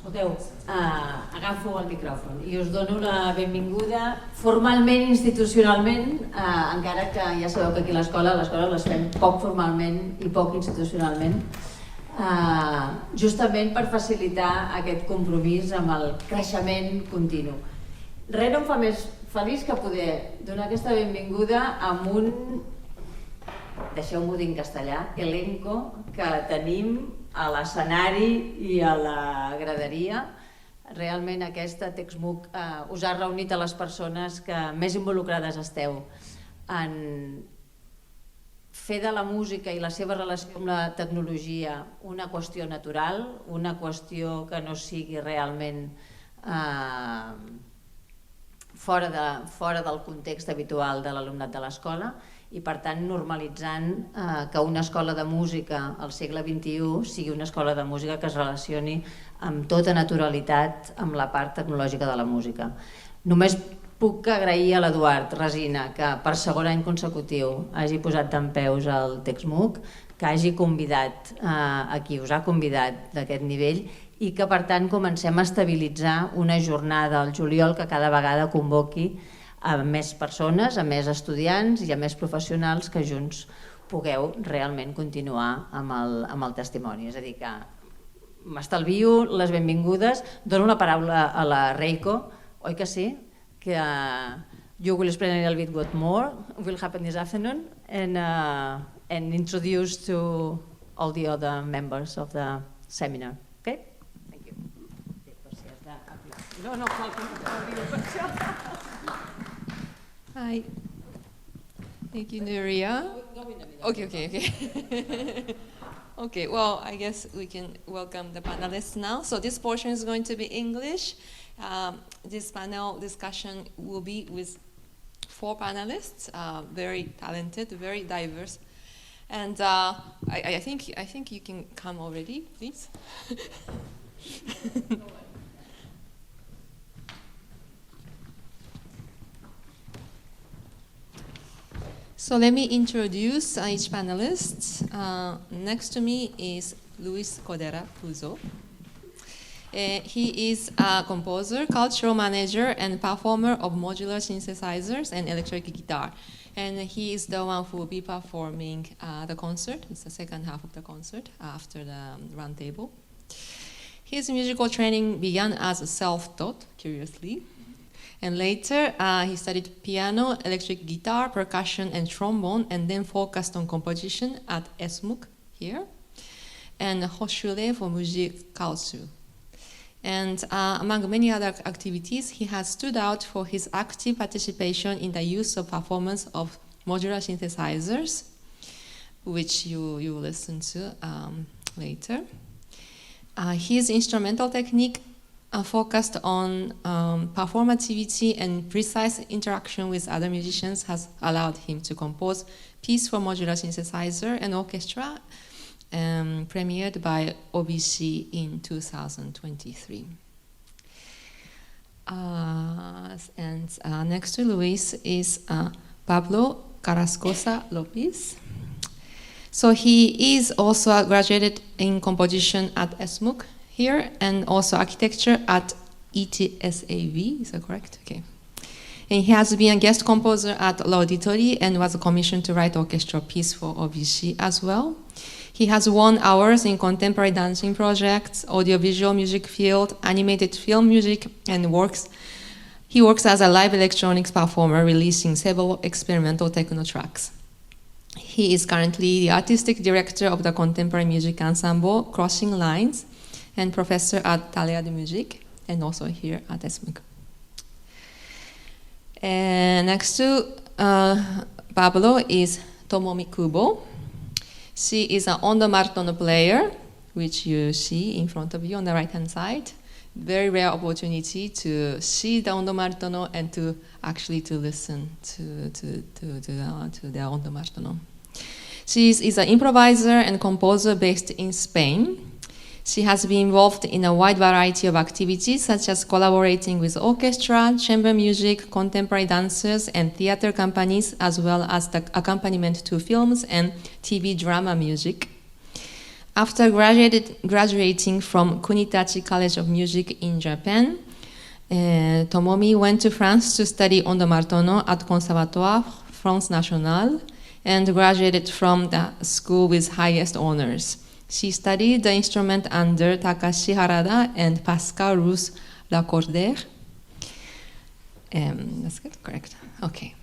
Escolteu, agafo el micròfon i us dono la benvinguda formalment, institucionalment, encara que ja sabeu que aquí a l'escola les fem poc formalment i poc institucionalment, justament per facilitar aquest compromís amb el creixement continu. Res no em fa més feliç que poder donar aquesta benvinguda amb un, deixeu-m'ho dir en castellà, elenco que tenim a l'escenari i a la graderia. Realment aquesta TECSMUC us ha reunit a les persones que més involucrades esteu en fer de la música i la seva relació amb la tecnologia una qüestió natural, una qüestió que no sigui realment fora del context habitual de l'alumnat de l'escola, i per tant normalitzant que una escola de música al segle XXI sigui una escola de música que es relacioni amb tota naturalitat amb la part tecnològica de la música. Només puc agrair a l'Eduard Resina que per segon any consecutiu hagi posat dempeus al TECSMUC, que hagi convidat a qui us ha convidat d'aquest nivell i que per tant comencem a estabilitzar una jornada al juliol que cada vegada convoqui a més persones, a més estudiants i a més professionals que junts pugueu realment continuar amb el testimoni. És a dir, que m'estalvio les benvingudes, dono la paraula a la Reiko, oi que sí? Que you will explain a little bit what more will happen this afternoon and introduce to all the other members of the seminar. Okay? Thank you. No, cal que m'aplaudiu per això. Hi. Thank you, Nuria. Okay. Okay, well, I guess we can welcome the panelists now. So this portion is going to be English. This panel discussion will be with 4 panelists, very talented, very diverse. And I think you can come already, please. So let me introduce each panelist. Next to me is Luis Codera Puzo. He is a composer, cultural manager, and performer of modular synthesizers and electric guitar. And he is the one who will be performing the concert. It's the second half of the concert after the round table. His musical training began as self-taught, curiously. And later, he studied piano, electric guitar, percussion, and trombone, and then focused on composition at ESMUC here, and Hochschule für Musik Karlsruhe. And among many other activities, he has stood out for his active participation in the use of performance of modular synthesizers, which you will listen to later. His instrumental technique focused on performativity and precise interaction with other musicians has allowed him to compose pieces for modular synthesizer and orchestra, premiered by OBC in 2023. And next to Luis is Pablo Carrascosa Lopez. So he is also graduated in composition at ESMUC here, and also architecture at ETSAV, is that correct? Okay. And he has been a guest composer at L'Auditori and was commissioned to write orchestral piece for OBC as well. He has won awards in contemporary dancing projects, audiovisual music field, animated film music, and he works as a live electronics performer, releasing several experimental techno tracks. He is currently the artistic director of the contemporary music ensemble Crossing Lines, and professor at Thalia de Musique, and also here at ESMUC. And next to Pablo is Tomomi Kubo. She is an ondo martono player, which you see in front of you on the right-hand side. Very rare opportunity to see the ondo martono and to actually to listen to the ondo martono. She is an improviser and composer based in Spain. She has been involved in a wide variety of activities, such as collaborating with orchestra, chamber music, contemporary dancers, and theater companies, as well as the accompaniment to films and TV drama music. After graduating from Kunitachi College of Music in Japan, Tomomi went to France to study on the martono at Conservatoire France Nationale and graduated from the school with highest honors. She studied the instrument under Takashi Harada and Pascal Rousse Lacordaire. That's good, correct. Okay.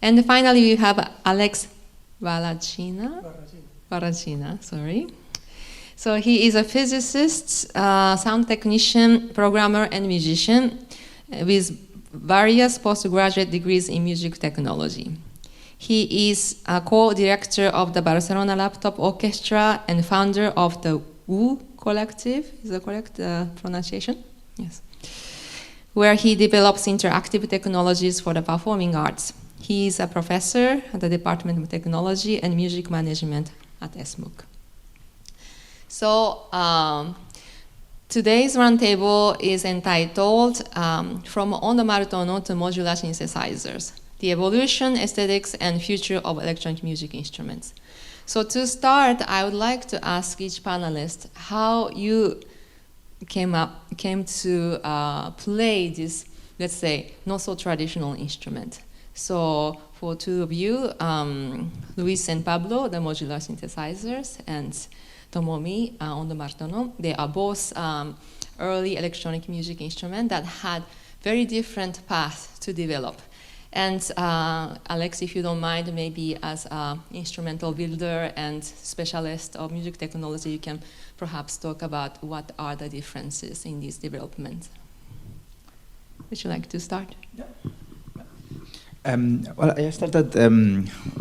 And finally, we have Alex Varagina, sorry. So he is a physicist, sound technician, programmer, and musician with various postgraduate degrees in music technology. He is a co-director of the Barcelona Laptop Orchestra and founder of the WU Collective, is that correct pronunciation? Yes. Where he develops interactive technologies for the performing arts. He is a professor at the Department of Technology and Music Management at ESMUC. So today's roundtable is entitled From on-the-martono to modular synthesizers, the evolution, aesthetics, and future of electronic music instruments. So to start, I would like to ask each panelist how you came to play this, let's say, not so traditional instrument. So for two of you, Luis and Pablo, the modular synthesizers, and Tomomi on the martono, they are both early electronic music instruments that had very different paths to develop. And Alex, if you don't mind, maybe as an instrumental builder and specialist of music technology, you can perhaps talk about what are the differences in this development. Would you like to start? Yeah. Well, I started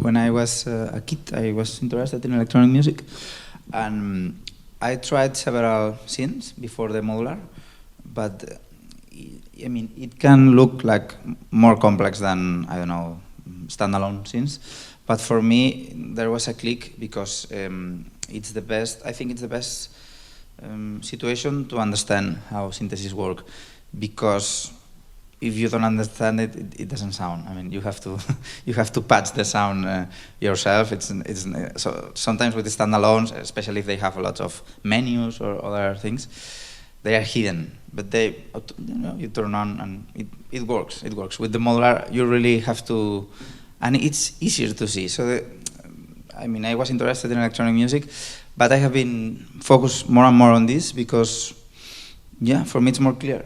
when I was a kid. I was interested in electronic music, and I tried several scenes before the modular, but I mean, it can look like more complex than, I don't know, standalone scenes. But for me, there was a click because it's the best, I think it's the best situation to understand how synthesis work. Because if you don't understand it, it doesn't sound. I mean, you have to you have to patch the sound yourself. So sometimes with the standalones, especially if they have a lot of menus or other things, they are hidden. But they, you turn on and it works. It works. With the modular, you really have to, and it's easier to see. So, I mean, I was interested in electronic music, but I have been focused more and more on this because, yeah, for me it's more clear,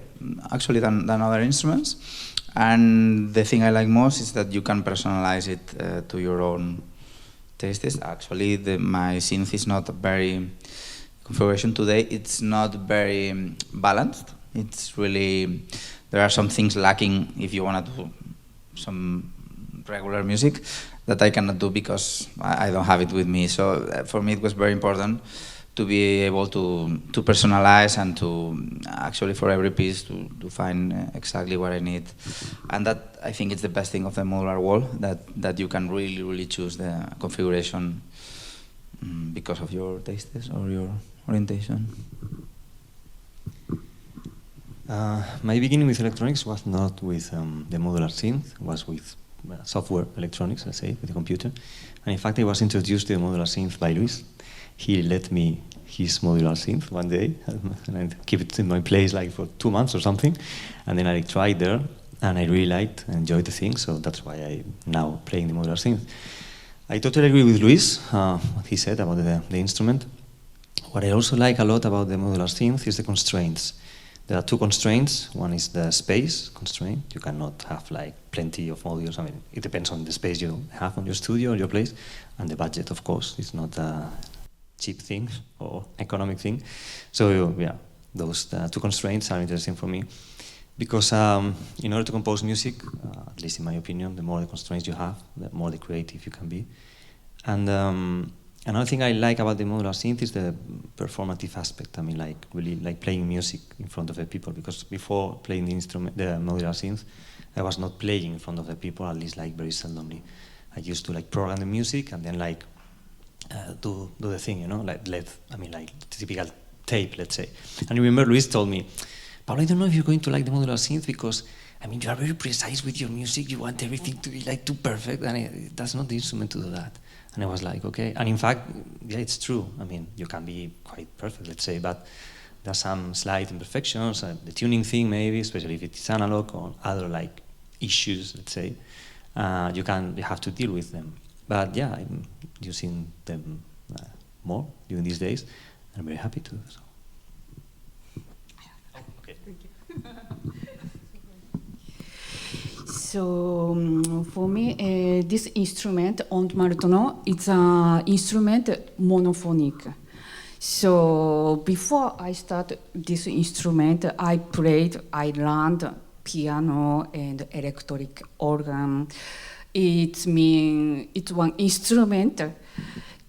actually, than other instruments. And the thing I like most is that you can personalize it to your own tastes. Actually, my synth is not very, configuration today, it's not very balanced. It's really, there are some things lacking if you want to do some regular music that I cannot do because I don't have it with me. So for me it was very important to be able to personalize and to actually for every piece to find exactly what I need. And that I think is the best thing of the modular wall, that you can really choose the configuration because of your tastes or your orientation. My beginning with electronics was not with the modular synth, was with software electronics, let's say, with the computer. And in fact, I was introduced to the modular synth by Luis. He lent me his modular synth one day, and I kept it in my place like for 2 months or something. And then I tried there, and I really liked and enjoyed the thing, so that's why I'm now playing the modular synth. I totally agree with Luis, what he said about the instrument. What I also like a lot about the modular synth is the constraints. There are two constraints. One is the space constraint. You cannot have like plenty of modules. I mean, it depends on the space you have on your studio or your place, and the budget, of course. It's not a cheap thing or economic thing. So yeah, those two constraints are interesting for me because in order to compose music, at least in my opinion, the more the constraints you have, the more the creative you can be. And another thing I like about the modular synth is the performative aspect. I mean, like really like playing music in front of the people, because before playing the modular synth, I was not playing in front of the people, at least like very seldomly. I used to like program the music and then like do the thing, you know, like typical tape, let's say. And I remember Luis told me, Pablo, I don't know if you're going to like the modular synth because I mean, you are very precise with your music. You want everything to be like too perfect, and that's not the instrument to do that. And I was like, okay. And in fact, yeah, it's true. I mean, you can be quite perfect, let's say, but there's some slight imperfections, the tuning thing maybe, especially if it's analog or other like issues, let's say. You have to deal with them. But yeah, I'm using them more during these days, and I'm very happy to do so. Okay. Thank you. So for me, this instrument, ondmartono, it's an instrument monophonic. So before I started this instrument, I learned piano and electric organ. It's one instrument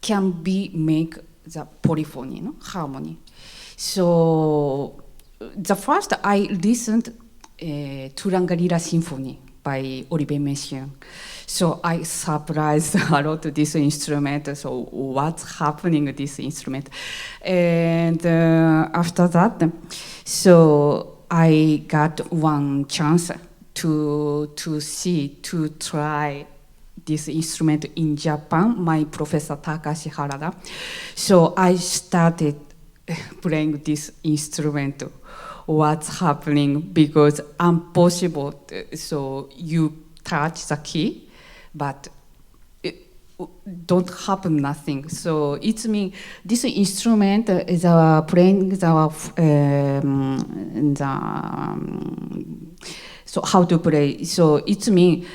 can be make the polyphony, no? Harmony. So the first I listened Turangarira Symphony by Olivier Messiaen. So I surprised a lot this instrument. So what's happening with this instrument? And after that, so I got one chance to try this instrument in Japan, my professor Takashi Harada. So I started playing this instrument. What's happening, because impossible, so you touch the key, but it don't happen nothing. So it means this instrument is playing so how to play. So it means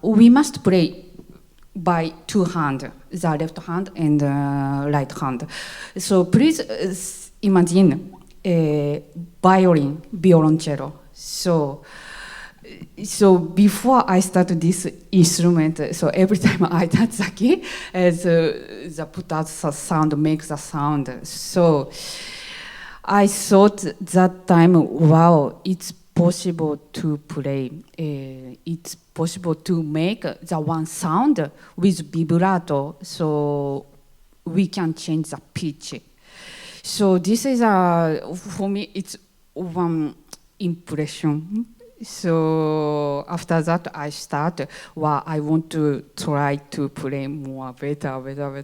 we must play by two hands, the left hand and right hand. So please imagine violin, violoncello. So before I started this instrument, so every time I touch the key, the put out the sound, makes the sound. So I thought that time, wow, it's possible to play. It's possible to make the one sound with vibrato, so we can change the pitch. So this is for me, it's one impression. So after that, I start. Well, I want to try to play more, better.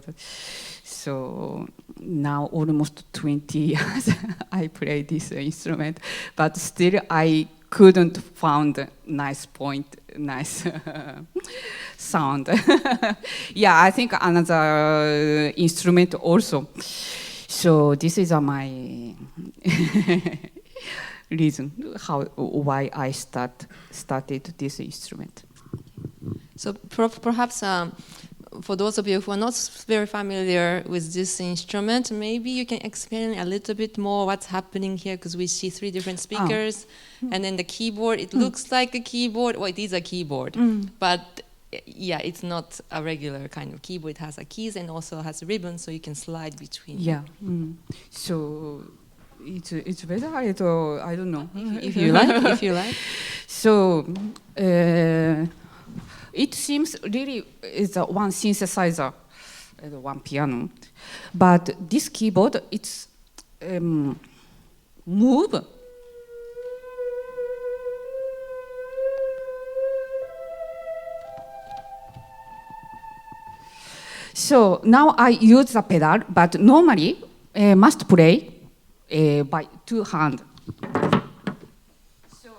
So now almost 20 years I play this instrument, but still I couldn't find nice point, nice sound. Yeah, I think another instrument also. So this is my reason why I started this instrument. So perhaps for those of you who are not very familiar with this instrument, maybe you can explain a little bit more what's happening here, because we see three different speakers, and then the keyboard. It looks like a keyboard, well, it is a keyboard, but yeah, it's not a regular kind of keyboard. It has keys and also has a ribbon, so you can slide between. Yeah. So it's better. I don't know. If you like. So it seems really is one synthesizer, one piano, but this keyboard it's move. So now I use the pedal, but normally must play by two hands. So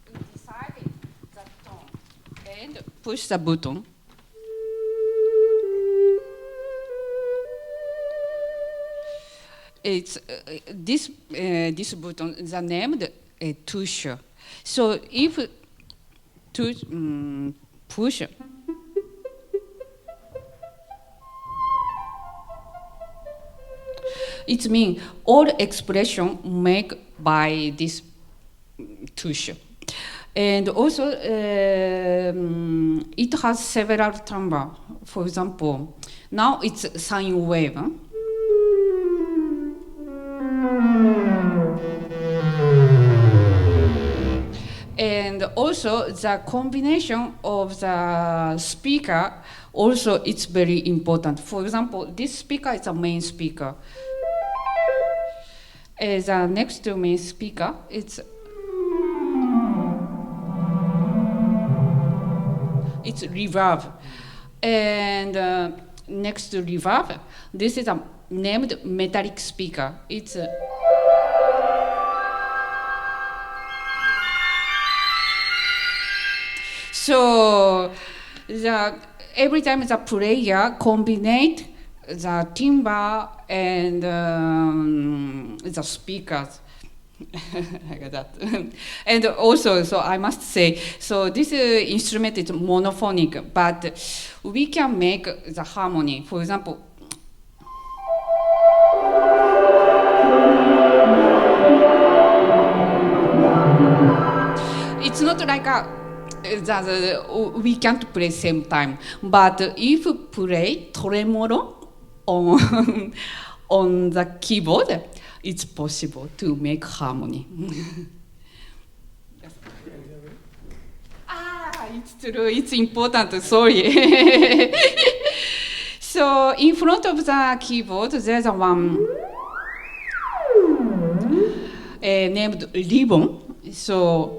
we decided the tone and push the button. It's this button is named touch. So if to push. It means all expression made by this touch. And also, it has several timbres. For example, now it's sine wave. And also, the combination of the speaker, also it's very important. For example, this speaker is a main speaker. The next to main speaker, it's it's reverb. And next to reverb, this is a named metallic speaker. It's so every time the player combinate the timbre and the speakers. Like that. And also, so I must say, so this instrument is monophonic, but we can make the harmony. For example, it's not like we can't play same time, but if you play tremolo on on the keyboard, it's possible to make harmony. It's true, it's important, sorry. So in front of the keyboard, there's a one named ribbon. So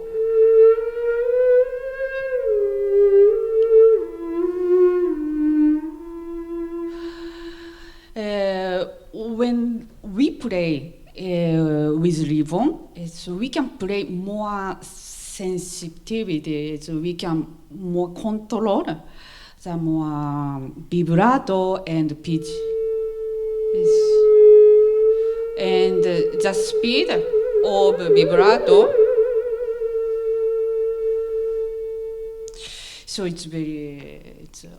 when we play with ribbon, so we can play more sensitivity, so we can more control the more vibrato and pitch. And the speed of vibrato, so it's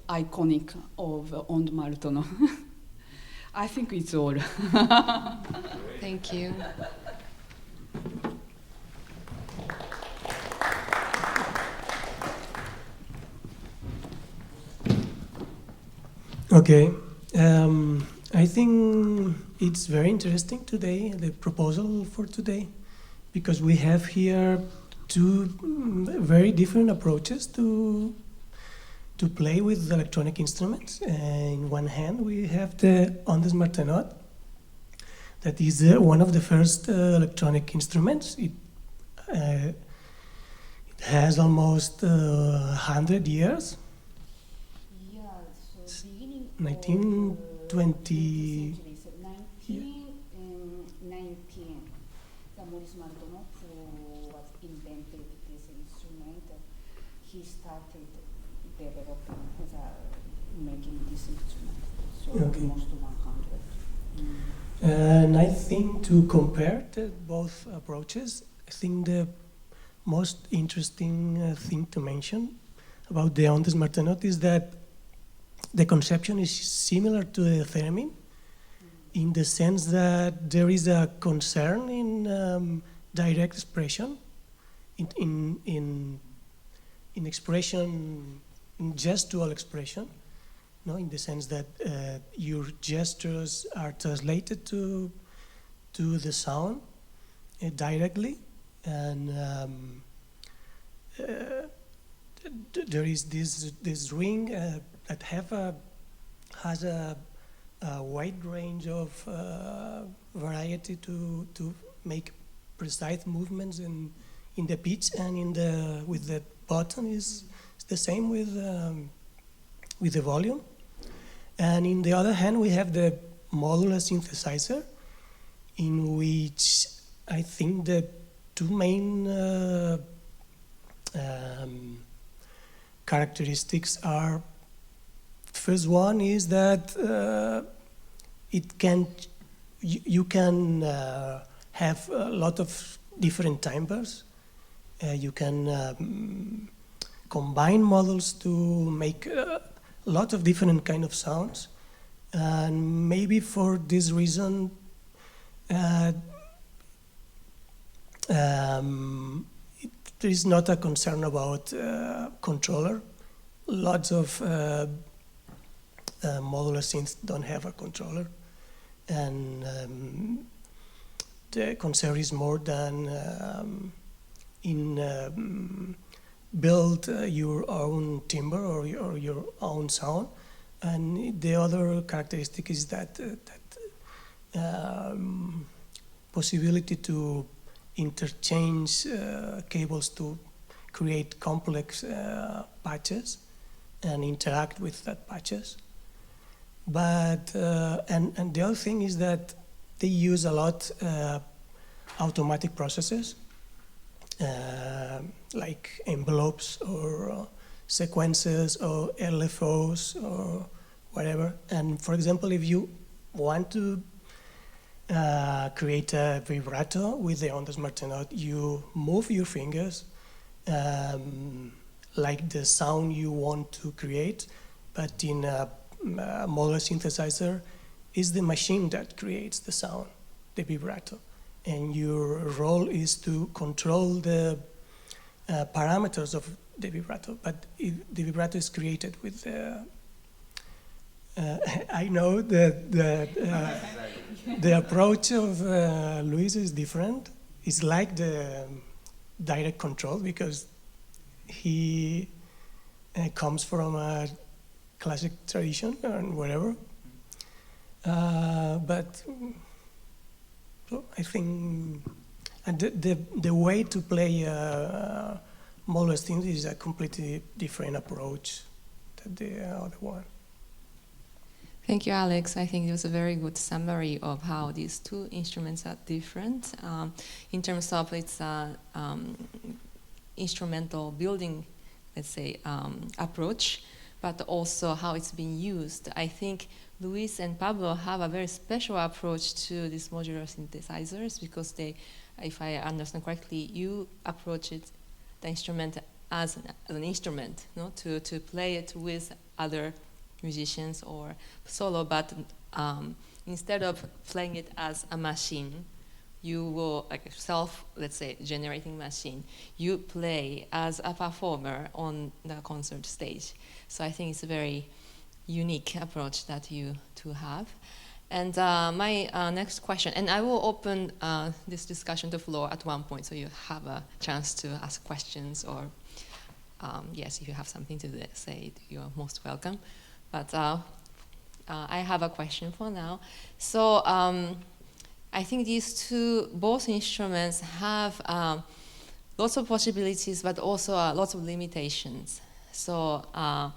iconic of Ond Martono. I think it's all. Thank you. Okay, I think it's very interesting today, the proposal for today, because we have here two very different approaches to play with electronic instruments. In one hand, we have the Ondes Martenot, that is one of the first electronic instruments. It has almost 100 years. 1920. 1919, the Maurice Martenot, who was invented this instrument, he started developing, making this instrument. So Okay. almost 100. And I think to compare both approaches, I think the most interesting thing to mention about the Ondes Martenot is that the conception is similar to the theremin, in the sense that there is a concern in direct expression, in expression, in gestual expression, no, in the sense that your gestures are translated to the sound directly, and there is this ring that has a wide range of variety to make precise movements in the pitch, and with the button is the same with the volume. And in the other hand, we have the modular synthesizer, in which I think the two main characteristics are, first one is that you can have a lot of different timbres. You can combine models to make a lot of different kind of sounds, and maybe for this reason there is not a concern about controller. Lots of modular synths don't have a controller, and the concern is more than build your own timbre or your own sound. And the other characteristic is that possibility to interchange cables to create complex patches and interact with that patches. But and the other thing is that they use a lot automatic processes like envelopes or sequences or LFOs or whatever. And for example, if you want to create a vibrato with the ondas Martenot, you move your fingers like the sound you want to create, but in a modular synthesizer is the machine that creates the sound, the vibrato. And your role is to control the parameters of the vibrato, but the vibrato is created with the I know that the approach of Luis is different. It's like the direct control because he comes from a classic tradition and whatever. But so I think and the way to play modular things is a completely different approach than the other one. Thank you, Alex. I think it was a very good summary of how these two instruments are different in terms of its instrumental building, let's say, approach, but also how it's being used. I think Luis and Pablo have a very special approach to these modular synthesizers because they, if I understand correctly, you approach it, the instrument as an instrument, no? to play it with other musicians or solo, but instead of playing it as a machine, you will, like a self, let's say, generating machine, you play as a performer on the concert stage. So I think it's a very unique approach that you two have. And my next question, and I will open this discussion to floor at one point, so you have a chance to ask questions or, yes, if you have something to say, you're most welcome. But I have a question for now. So I think these two, both instruments have lots of possibilities, but also lots of limitations. So I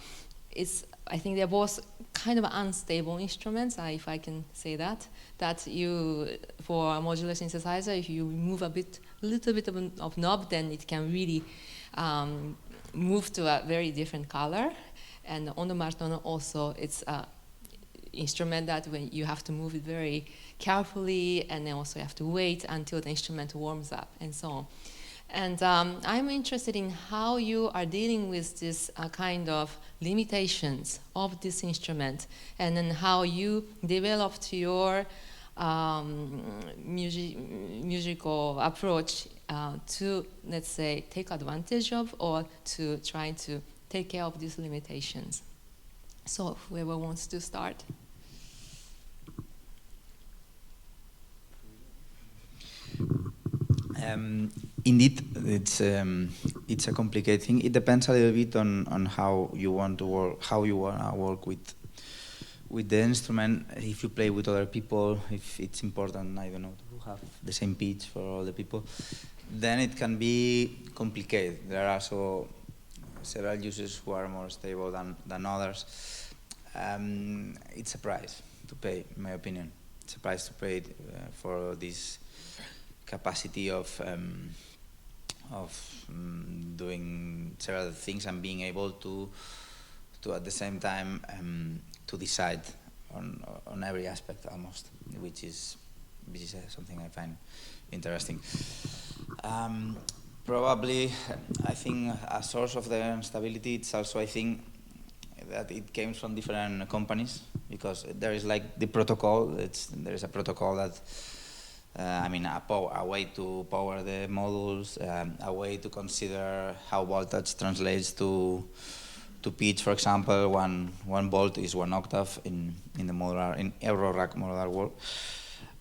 think they're both kind of unstable instruments, if I can say that. That you, for a modular synthesizer, if you remove a little bit of knob, then it can really move to a very different color. And on the Martone also, it's an instrument that when you have to move it very carefully, and then also you have to wait until the instrument warms up, and so on. And I'm interested in how you are dealing with this kind of limitations of this instrument, and then how you developed your musical approach to, let's say, take advantage of or to try to take care of these limitations. So whoever wants to start. Indeed, it's a complicated thing. It depends a little bit on how you want to work, how you want to work with the instrument. If you play with other people, if it's important, I don't know, to have the same pitch for all the people, then it can be complicated. There are also several users who are more stable than others. It's a price to pay, in my opinion. It's a price to pay for this capacity of doing several things and being able to at the same time to decide on every aspect almost, which is something I find interesting. Probably, I think a source of the instability, it's also, I think, that it came from different companies, because there is like the protocol, there is a protocol that, a way to power the modules, a way to consider how voltage translates to pitch, for example. One volt is 1 octave in Eurorack modular world.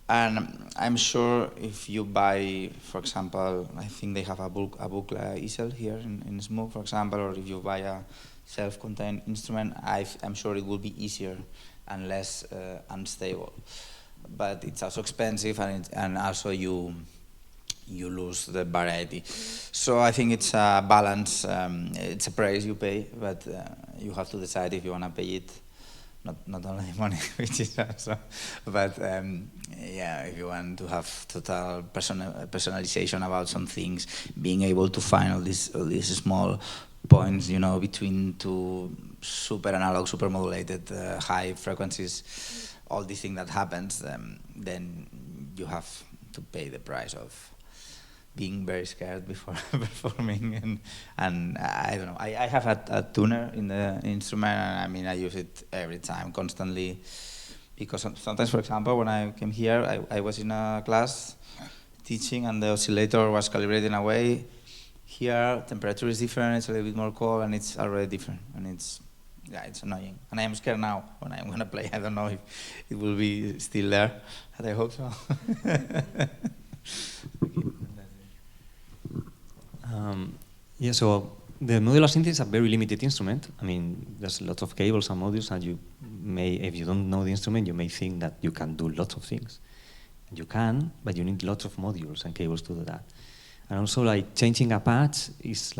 And I'm sure if you buy, for example, I think they have a book easel here in ESMUC, for example, or if you buy a self-contained instrument, I'm sure it will be easier and less unstable. But it's also expensive, and also you you lose the variety. So I think it's a balance. It's a price you pay, but you have to decide if you want to pay it. Not only money, which is also, but if you want to have total personalization about some things, being able to find all these small points, between two super analog, super modulated high frequencies, all the thing that happens, then you have to pay the price of being very scared before performing, and I don't know. I have a tuner in the instrument, and I use it every time, constantly, because sometimes, for example, when I came here, I was in a class teaching, and the oscillator was calibrated in a way. Here, temperature is different, it's a little bit more cold, and it's already different, and it's annoying. And I am scared now when I'm going to play. I don't know if it will be still there, but I hope so. So the modular synth is a very limited instrument. There's lots of cables and modules, and you may, if you don't know the instrument, you may think that you can do lots of things. And you can, but you need lots of modules and cables to do that. And also, changing a patch is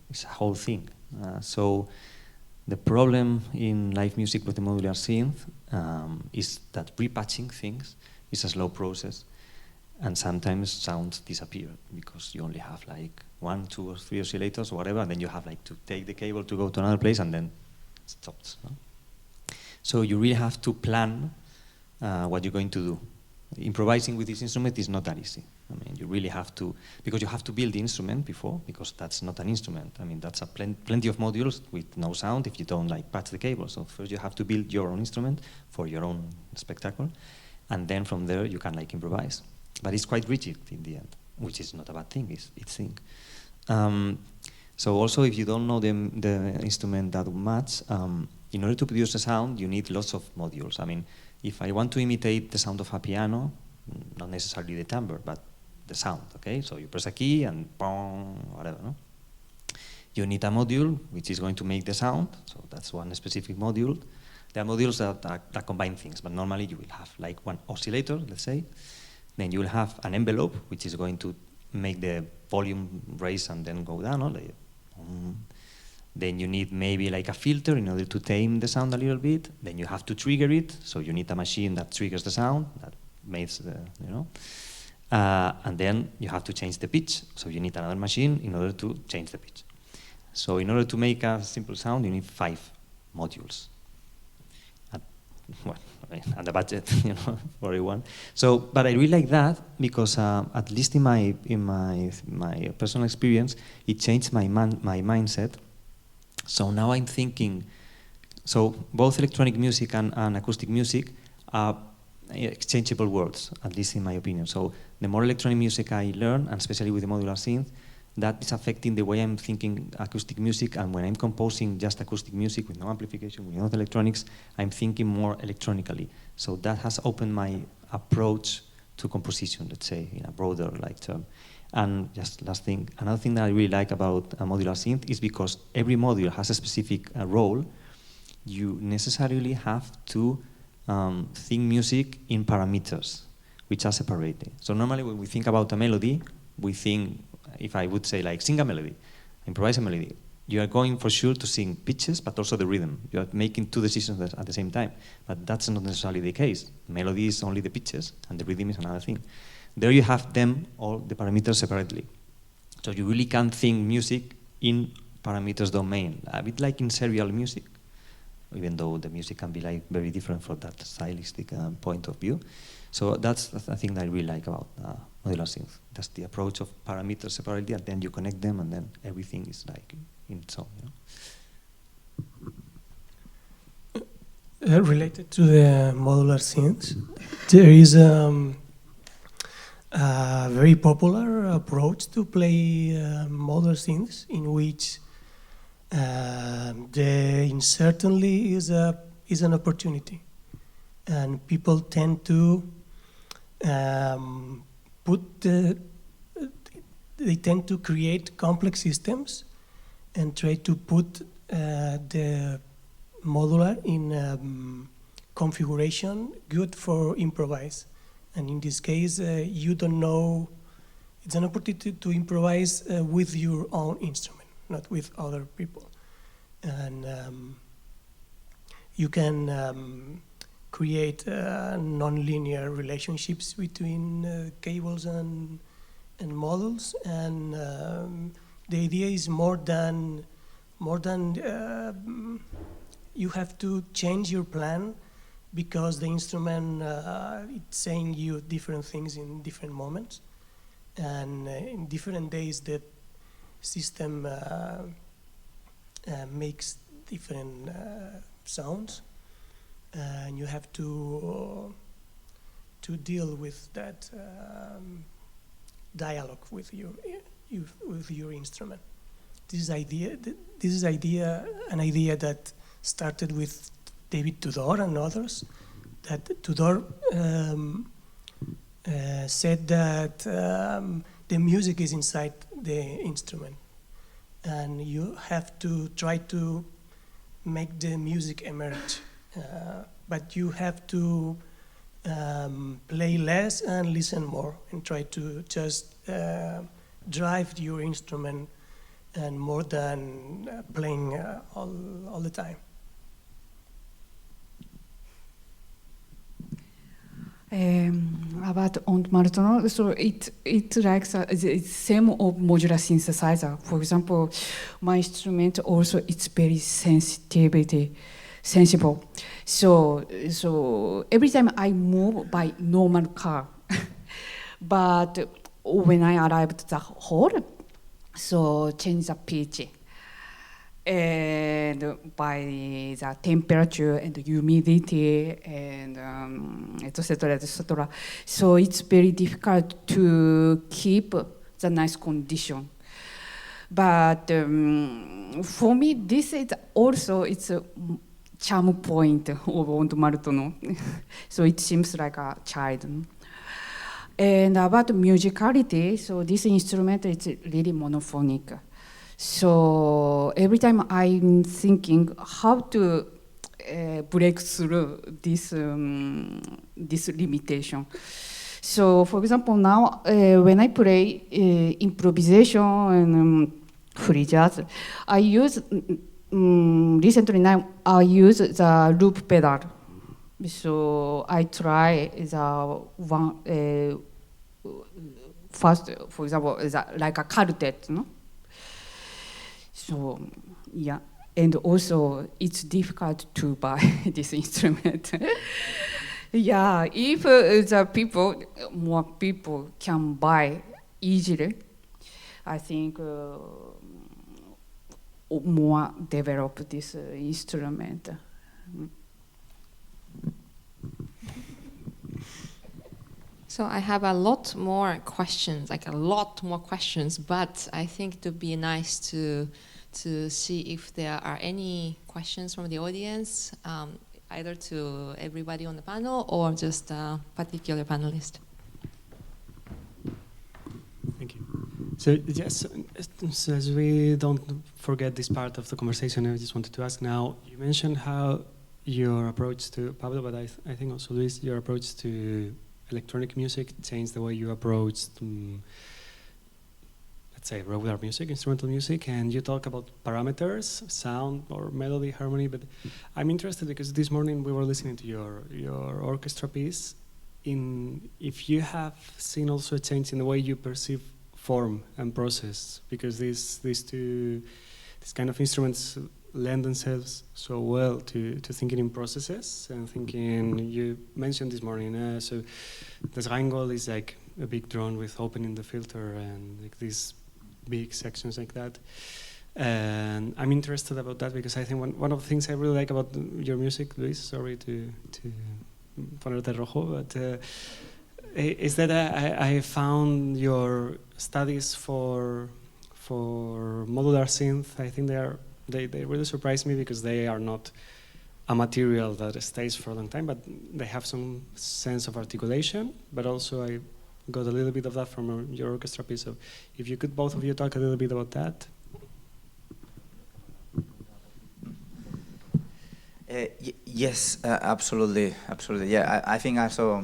it's a whole thing. So the problem in live music with the modular synth is that repatching things is a slow process. And sometimes sounds disappear because you only have 1, 2, or 3 oscillators or whatever, and then you have to take the cable to go to another place, and then it stops. No? So you really have to plan what you're going to do. Improvising with this instrument is not that easy. You really have to, because you have to build the instrument before, because that's not an instrument. That's plenty of modules with no sound if you don't patch the cable. So first you have to build your own instrument for your own spectacle, and then from there you can improvise. But it's quite rigid in the end, which is not a bad thing, it's thing. So also, if you don't know the instrument that much, in order to produce a sound, you need lots of modules. If I want to imitate the sound of a piano, not necessarily the timbre, but the sound, okay? So you press a key and boom, whatever, no? You need a module which is going to make the sound, so that's one specific module. There are modules that combine things, but normally you will have one oscillator, let's say. Then you will have an envelope, which is going to make the volume raise and then go down. Then you need maybe a filter in order to tame the sound a little bit. Then you have to trigger it, so you need a machine that triggers the sound, that makes the, and then you have to change the pitch, so you need another machine in order to change the pitch. So in order to make a simple sound, you need 5 modules. And the budget, for everyone. So, but I really like that because, at least in my personal experience, it changed my mindset. So now I'm thinking, so both electronic music and acoustic music are exchangeable words, at least in my opinion. So the more electronic music I learn, and especially with the modular synth, that is affecting the way I'm thinking acoustic music, and when I'm composing just acoustic music with no amplification, with no electronics, I'm thinking more electronically. So that has opened my approach to composition, let's say, in a broader term. And just last thing, another thing that I really like about a modular synth is because every module has a specific role, you necessarily have to think music in parameters, which are separated. So normally when we think about a melody, we think, if I would say sing a melody, improvise a melody, you are going for sure to sing pitches, but also the rhythm. You are making 2 decisions at the same time, but that's not necessarily the case. Melody is only the pitches, and the rhythm is another thing. There you have them, all the parameters separately. So you really can think music in parameters domain, a bit like in serial music, even though the music can be very different from that stylistic point of view. So that's the thing that I really like about modular synth. That's the approach of parameters separately, and then you connect them, and then everything is in its own. Related to the modular synths, there is a very popular approach to play modular synths, in which the uncertainty is an opportunity, and people tend to they tend to create complex systems and try to put the modular in configuration good for improvise. And in this case, you don't know It's an opportunity to improvise with your own instrument, not with other people. And you can create non-linear relationships between cables and modules, and the idea is more than you have to change your plan because the instrument it's saying you different things in different moments, and in different days the system makes different sounds, and you have to deal with that dialogue with your instrument. This is an idea that started with David Tudor and others. That Tudor said that the music is inside the instrument, and you have to try to make the music emerge, but you have to play less and listen more, and try to just drive your instrument, and more than playing all the time. About Ontmartono, so it likes it's same of modular synthesizer. For example, my instrument also it's very sensible. So every time I move by normal car, but when I arrived at the hall, so change the pitch. And by the temperature and the humidity and etc., etc. So it's very difficult to keep the nice condition. But for me, this is also it's a charm point of Ontmartono. So it seems like a child. And about musicality, so this instrument is really monophonic. So every time I'm thinking how to break through this limitation. So for example, now when I play improvisation and free jazz, I use recently now I use the loop pedal. So I try the one first, for example, like a quartet, no? So, yeah, and also it's difficult to buy this instrument. Yeah, if more people can buy easily, I think more develop this instrument. So I have a lot more questions, but I think it would be nice to see if there are any questions from the audience, either to everybody on the panel or just a particular panelist. Thank you. So yes, so as we don't forget this part of the conversation, I just wanted to ask now, you mentioned how your approach to, Pablo, but I think also Luis, your approach to electronic music changed the way you approached, let's say, regular music, instrumental music, and you talk about parameters, sound or melody, harmony, but I'm interested because this morning we were listening to your orchestra piece, if you have seen also a change in the way you perceive form and process, because these kind of instruments lend themselves so well to thinking in processes and thinking. You mentioned this morning, so the Rheingold is like a big drone with opening the filter and like these big sections like that. And I'm interested about that because I think one of the things I really like about your music, Luis, sorry to ponerte rojo, but is that I found your studies for modular synth, I think they really surprise me because they are not a material that stays for a long time, but they have some sense of articulation, but also I got a little bit of that from your orchestra piece. So if you could, both of you, talk a little bit about that. Yes, absolutely. Yeah, I think also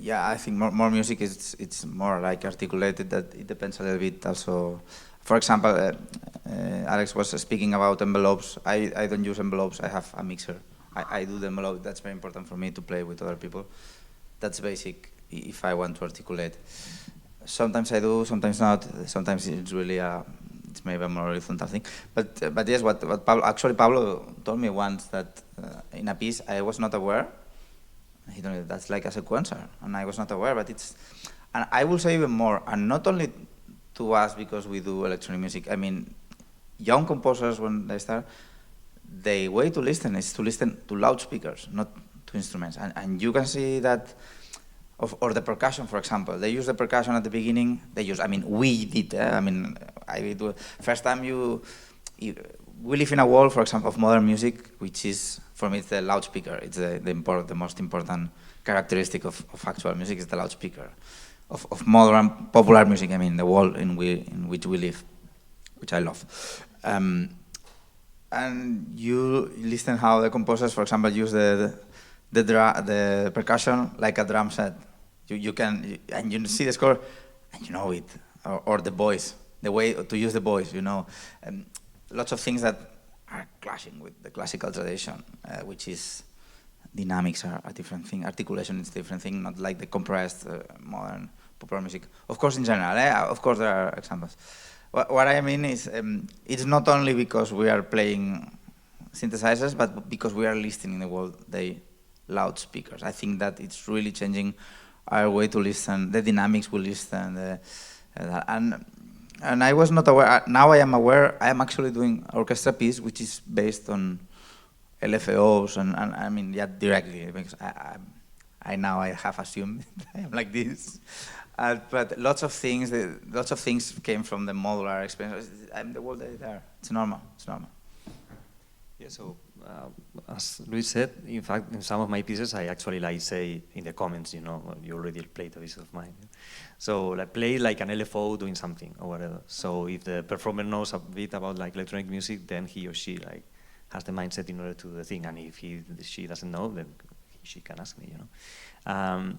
Yeah, I think more music it's more like articulated. That it depends a little bit also. For example, Alex was speaking about envelopes. I don't use envelopes. I have a mixer. I do the envelope. That's very important for me to play with other people. That's basic if I want to articulate. Sometimes I do, sometimes not. Sometimes it's really it's maybe a more horizontal thing. But yes, what Pablo told me once that in a piece I was not aware. He told me that's like a sequencer, and I was not aware. But and I will say even more, and not only to us because we do electronic music. I mean, young composers when they start, the way to listen is to listen to loudspeakers, not to instruments. And you can see that, or the percussion, for example. They use the percussion at the beginning. We did. I did. First time we live in a world, for example, of modern music, which is, for me, it's the loudspeaker. It's the most important characteristic of actual music is the loudspeaker. Of modern popular music, the world in which we live, which I love. And you listen how the composers, for example, use the percussion like a drum set. You can, and you see the score, and you know it, or the voice, the way to use the voice, lots of things that are clashing with the classical tradition, which is dynamics are a different thing, articulation is a different thing, not like the compressed modern popular music. Of course, in general, of course there are examples. What I mean is, it's not only because we are playing synthesizers, but because we are listening the world, the loudspeakers. I think that it's really changing our way to listen, the dynamics we listen, and I was not aware. Now I am aware. I am actually doing orchestra piece, which is based on LFOs, and directly because I have assumed I am like this. But lots of things came from the modular experience. I'm the world there. It's normal. Yeah. So as Luis said, in fact, in some of my pieces, I actually say in the comments, you already played a piece of mine. So play like an LFO doing something or whatever. So if the performer knows a bit about electronic music, then he or she has the mindset in order to do the thing. And if she doesn't know, then she can ask me. And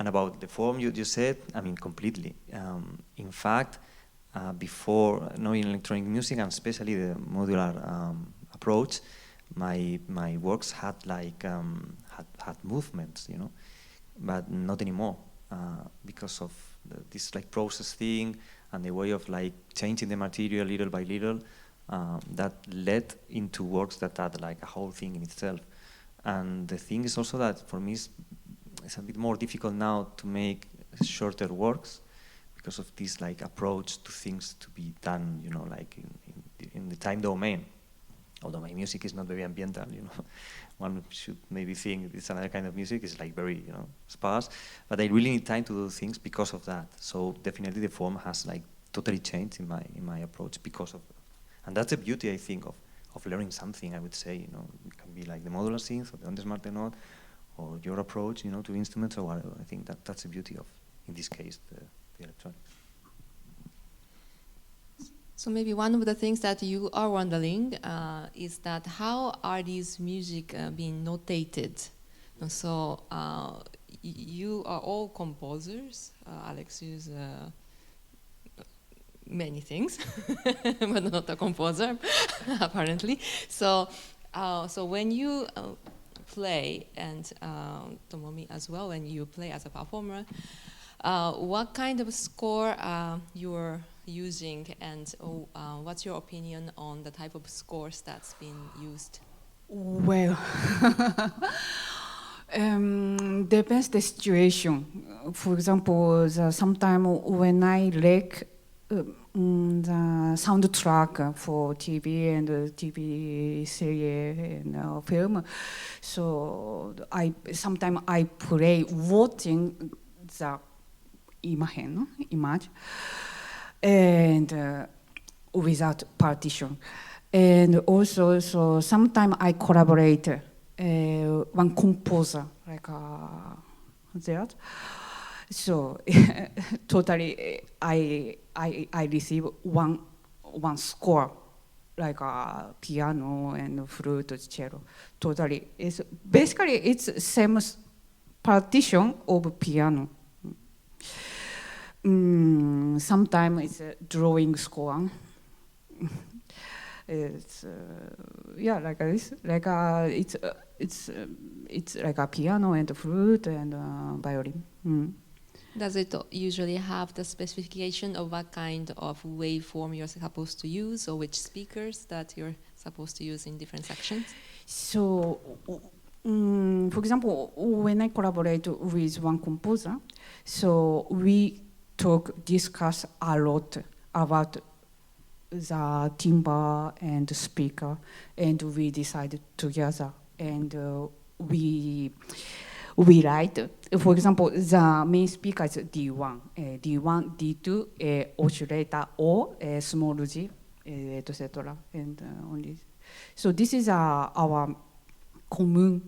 about the form you said, completely. In fact, before knowing electronic music, and especially the modular approach, my works had had movements, but not anymore because of this process thing and the way of changing the material little by little. That led into works that had a whole thing in itself. And the thing is also that for me it's a bit more difficult now to make shorter works because of this approach to things to be done, in the time domain. Although my music is not very ambiental, one should maybe think it's another kind of music. It's very, sparse. But I really need time to do things because of that. So definitely the form has totally changed in my approach because of that. And that's the beauty, I think, of learning something. I would say, it can be like the modular synth or the on-the-smart note, or your approach, to instruments or whatever. I think that's the beauty of, in this case, the electronics. So maybe one of the things that you are wondering is that how are these music being notated? And so you are all composers. Alex is many things, but not a composer, apparently. So when you play, and Tomomi as well, when you play as a performer, what kind of score you're using, and what's your opinion on the type of scores that's been used? Well, depends the situation. For example, sometimes when I like the soundtrack for TV and TV series and film, so sometimes I play watching the image, and without partition. And also, so sometimes I collaborate one composer like that. So totally, I receive one score like a piano and flute, cello. Totally, it's basically it's same partition of piano. Sometimes it's a drawing score. It's like this. It's like a piano and a flute and violin. Does it usually have the specification of what kind of waveform you're supposed to use, or which speakers that you're supposed to use in different sections? So, for example, when I collaborate with one composer, so we discuss a lot about the timbre and the speaker, and we decide together, and we write. For example, the main speaker is D1, D1, D2, oscillator, or small G, etc. And only. So this is our common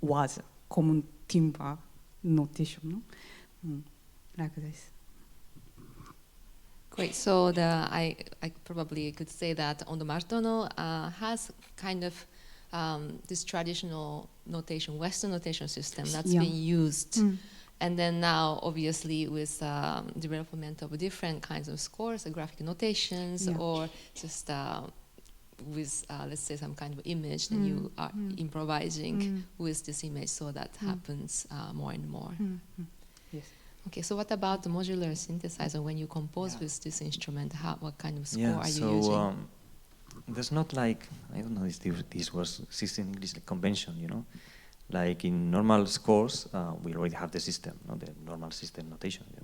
words, common timbre notation, like this. Great. So I probably could say that on the martono has kind of this traditional notation, Western notation system that's being used. And then now, obviously, with development of different kinds of scores, graphic notations, or just with, let's say, some kind of image, then you are improvising with this image, so that happens more and more. Yes. Okay, so what about the modular synthesizer? When you compose with this instrument, what kind of score are you using? There's not like, I don't know if this was existing in English, like convention, you know? Like in normal scores, we already have the system, the normal system notation. You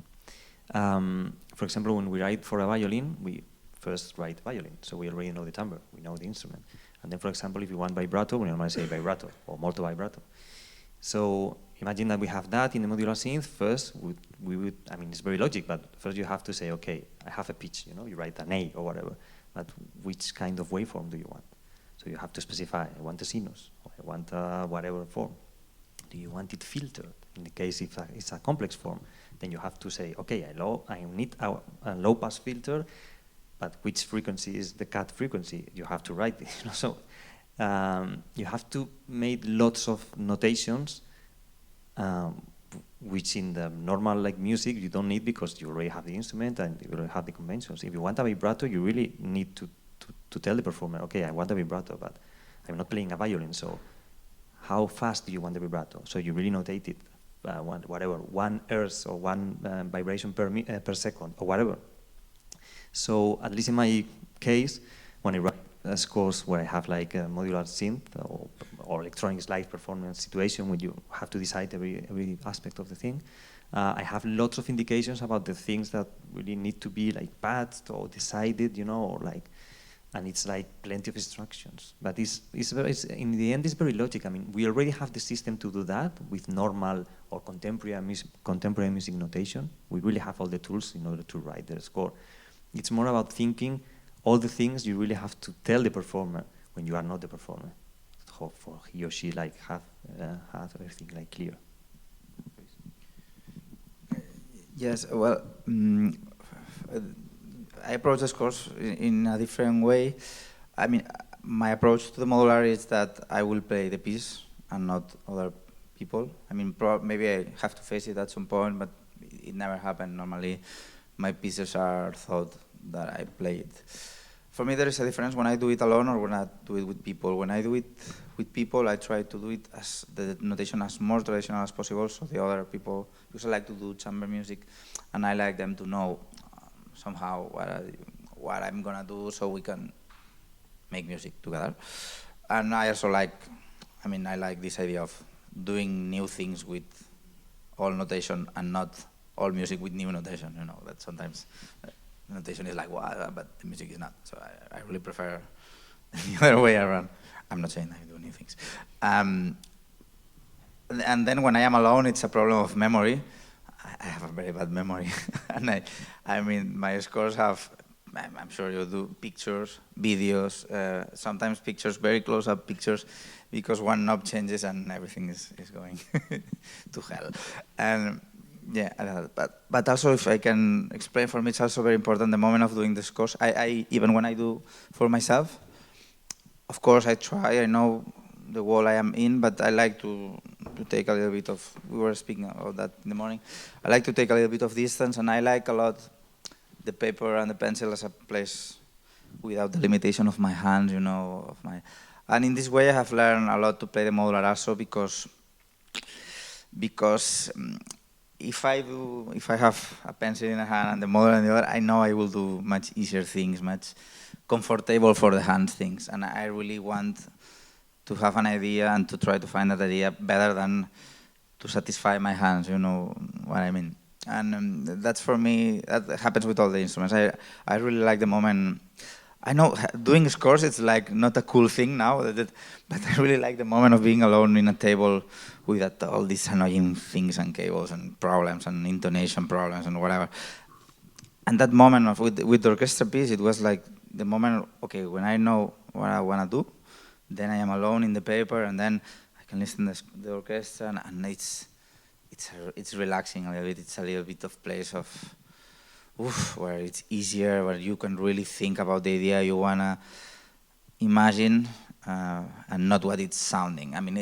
know? For example, when we write for a violin, we first write violin, so we already know the timbre, we know the instrument. And then, for example, if you want vibrato, we normally say vibrato or molto vibrato. So imagine that we have that in the modular synth. First, we would, I mean, it's very logic, but first you have to say, okay, I have a pitch, you know, you write an A or whatever, but which kind of waveform do you want? So you have to specify, I want a sinus, or I want whatever form. Do you want it filtered? In the case if it's a complex form, then you have to say, okay, I need a low pass filter, but which frequency is the cut frequency? You have to write it. You know? So you have to make lots of notations, which in the normal like music you don't need, because you already have the instrument and you already have the conventions. If you want a vibrato, you really need to tell the performer, okay, I want a vibrato, but I'm not playing a violin, so how fast do you want the vibrato? So you really notate it, whatever, 1 hertz or 1 vibration per second or whatever. So at least in my case, when I write scores where I have like a modular synth or electronics live performance situation where you have to decide every aspect of the thing, I have lots of indications about the things that really need to be like patched or decided, you know, or like, and it's like plenty of instructions. But it's in the end, it's very logic. I mean, we already have the system to do that with normal or contemporary music notation. We really have all the tools in order to write the score. It's more about thinking all the things you really have to tell the performer when you are not the performer, for he or she like have everything like clear. Yes, well, I approach the scores in a different way. I mean, my approach to the modular is that I will play the piece and not other people. I mean, maybe I have to face it at some point, but it never happened. Normally, my pieces are thought that I play it. For me, there is a difference when I do it alone or when I do it with people. When I do it with people, I try to do it as the notation as more traditional as possible, so the other people, because I like to do chamber music, and I like them to know somehow what I'm gonna do, so we can make music together. And I also like, I like this idea of doing new things with all notation and not all music with new notation. You know that sometimes notation is like, wow, but the music is not. So I really prefer the other way around. I'm not saying I do new things. And then when I am alone, it's a problem of memory. I have a very bad memory. And I mean, my scores have, I'm sure you do, pictures, videos, sometimes pictures, very close-up pictures, because one knob changes and everything is going to hell. And yeah, but also if I can explain, for me it's also very important the moment of doing the scores. I even when I do for myself, of course I try, I know the wall I am in, but I like to take a little bit of, we were speaking about that in the morning, I like to take a little bit of distance, and I like a lot the paper and the pencil as a place without the limitation of my hands, and in this way I have learned a lot to play the modular also, because if I have a pencil in a hand and the modular in the other, I know I will do much easier things, much comfortable for the hand things, and I really want to have an idea and to try to find that idea better than to satisfy my hands, you know what I mean. And that's for me, that happens with all the instruments. I really like the moment. I know doing scores, it's like not a cool thing now, but I really like the moment of being alone in a table with all these annoying things and cables and problems and intonation problems and whatever. And that moment with the orchestra piece, it was like the moment, okay, when I know what I want to do, then I am alone in the paper, and then I can listen to the orchestra, and it's relaxing a little bit. It's a little bit of place of where it's easier, where you can really think about the idea you wanna imagine, and not what it's sounding. I mean,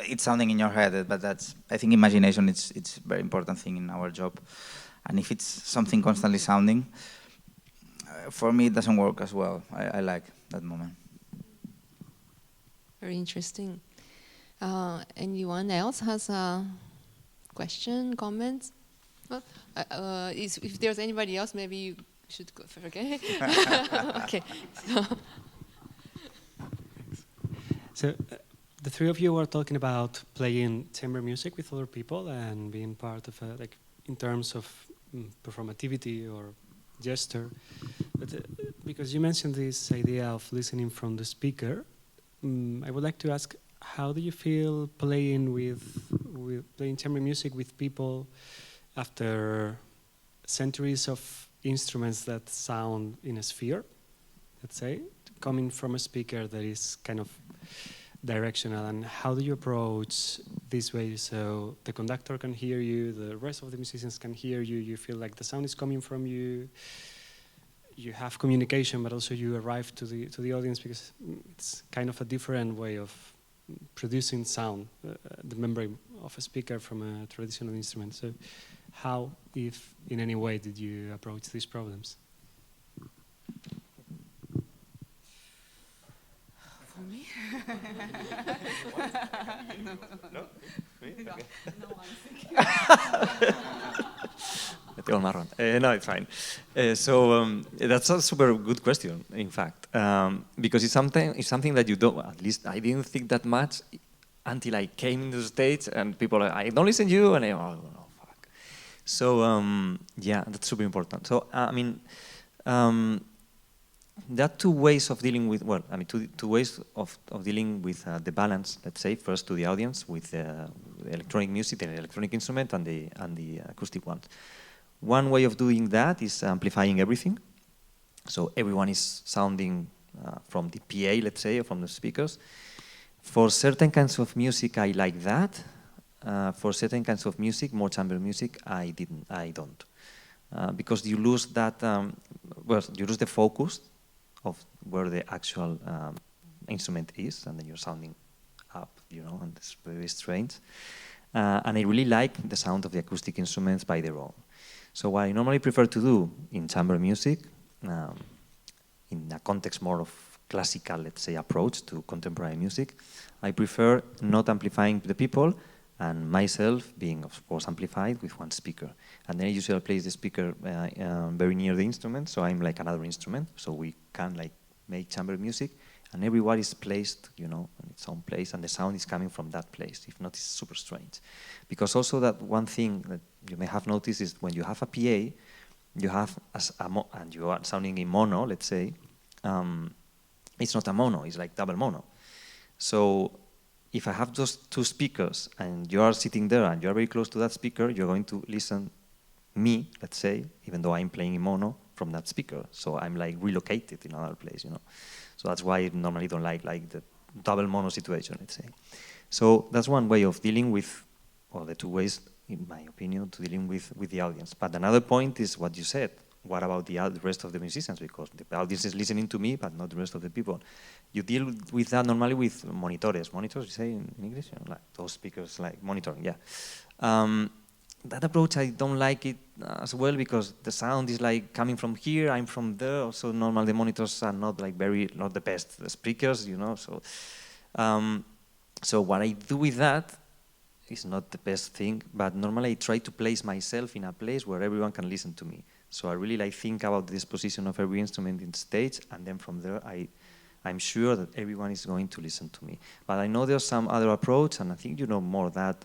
it's sounding in your head, but I think imagination it's a very important thing in our job. And if it's something constantly sounding, for me it doesn't work as well. I like that moment. Very interesting. Anyone else has a question, comments? Well, if there's anybody else, maybe you should go for, okay? Okay. So the three of you were talking about playing chamber music with other people and being part of like in terms of performativity or gesture. But because you mentioned this idea of listening from the speaker, I would like to ask, how do you feel playing playing chamber music with people after centuries of instruments that sound in a sphere, let's say, coming from a speaker that is kind of directional? And how do you approach this way so the conductor can hear you, the rest of the musicians can hear you, you feel like the sound is coming from you, you have communication, but also you arrive to the audience, because it's kind of a different way of producing sound, the membrane of a speaker from a traditional instrument. So how, if in any way, did you approach these problems? For me? No? Me? Okay. No, I'm thinking. No, it's fine. So that's a super good question, in fact, because it's something that you don't. At least I didn't think that much until I came into the stage, and people are, I don't listen to you, and I oh fuck. So yeah, that's super important. So I mean, there are two ways of dealing with. Well, I mean, two ways of dealing with the balance. Let's say first to the audience with the electronic music, the electronic instrument, and the acoustic ones. One way of doing that is amplifying everything. So everyone is sounding from the PA, let's say, or from the speakers. For certain kinds of music, I like that. For certain kinds of music, more chamber music, I don't. Because you lose that, you lose the focus of where the actual instrument is, and then you're sounding up, and it's very strange. And I really like the sound of the acoustic instruments by their own. So what I normally prefer to do in chamber music, in a context more of classical, let's say, approach to contemporary music, I prefer not amplifying the people and myself being, of course, amplified with one speaker. And then I usually place the speaker very near the instrument, so I'm like another instrument, so we can like make chamber music, and everyone is placed, in its own place, and the sound is coming from that place. If not, it's super strange. Because also that one thing that you may have noticed is when you have a PA, you have and you are sounding in mono, let's say, it's not a mono, it's like double mono. So if I have those two speakers and you are sitting there and you are very close to that speaker, you're going to listen me, let's say, even though I'm playing in mono from that speaker. So I'm like relocated in another place, So that's why I normally don't like the double mono situation, let's say. So that's one way of dealing with, or the two ways, in my opinion, to dealing with the audience. But another point is what you said. what about the rest of the musicians? Because the audience is listening to me, but not the rest of the people. You deal with that normally with monitores. Monitors, you say in English? Like those speakers, like monitoring, yeah. That approach, I don't like it as well because the sound is like coming from here, I'm from there. Also, normally the monitors are not like not the best speakers, you know. So, so what I do with that is not the best thing, but normally I try to place myself in a place where everyone can listen to me. So I really like think about the disposition of every instrument in the stage, and then from there I'm sure that everyone is going to listen to me. But I know there's some other approach, and I think you know more that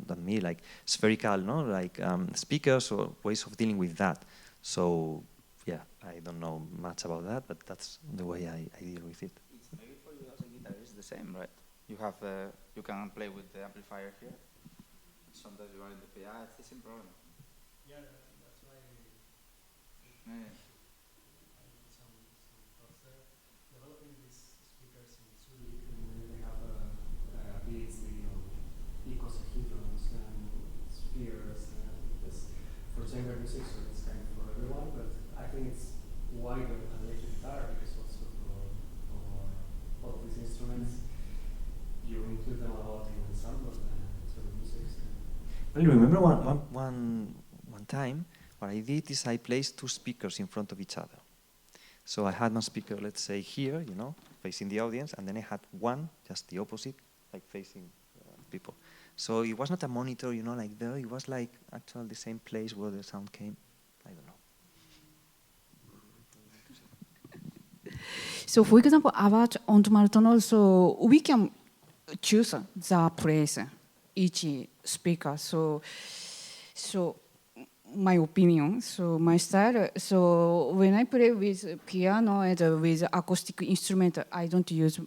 than me, like spherical, no, like speakers or ways of dealing with that. So yeah, I don't know much about that, but that's the way I deal with it. Maybe for you as a guitarist, the same, right? You have you can play with the amplifier here. Sometimes you are in the PA. It's the same problem. Yeah, that's why. Yeah. Developing these speakers in Zurich, and they have beats, icosahedrons and spheres. For chamber music, so it's kind of for everyone. But I think it's wider than electric guitar because also for all of these instruments, you include them a lot in ensemble and chamber music. So. Well, remember one time what I did is I placed two speakers in front of each other. So I had my speaker, let's say here, you know, facing the audience, and then I had one, just the opposite, like facing people. So it was not a monitor, you know, like there, it was like actually the same place where the sound came. I don't know. So for example, about Untitled Chapter, so we can choose the place, each speaker. So my opinion, so my style. So when I play with piano and with acoustic instrument, I don't use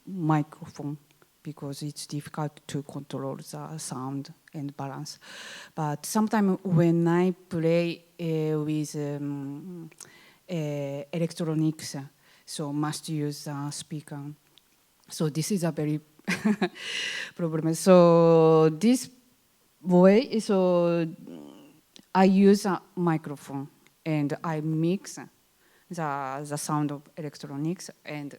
microphone because it's difficult to control the sound and balance. But sometimes when I play with electronics, so must use a speaker. So this is a very problem. So this way, so I use a microphone and I mix the sound of electronics and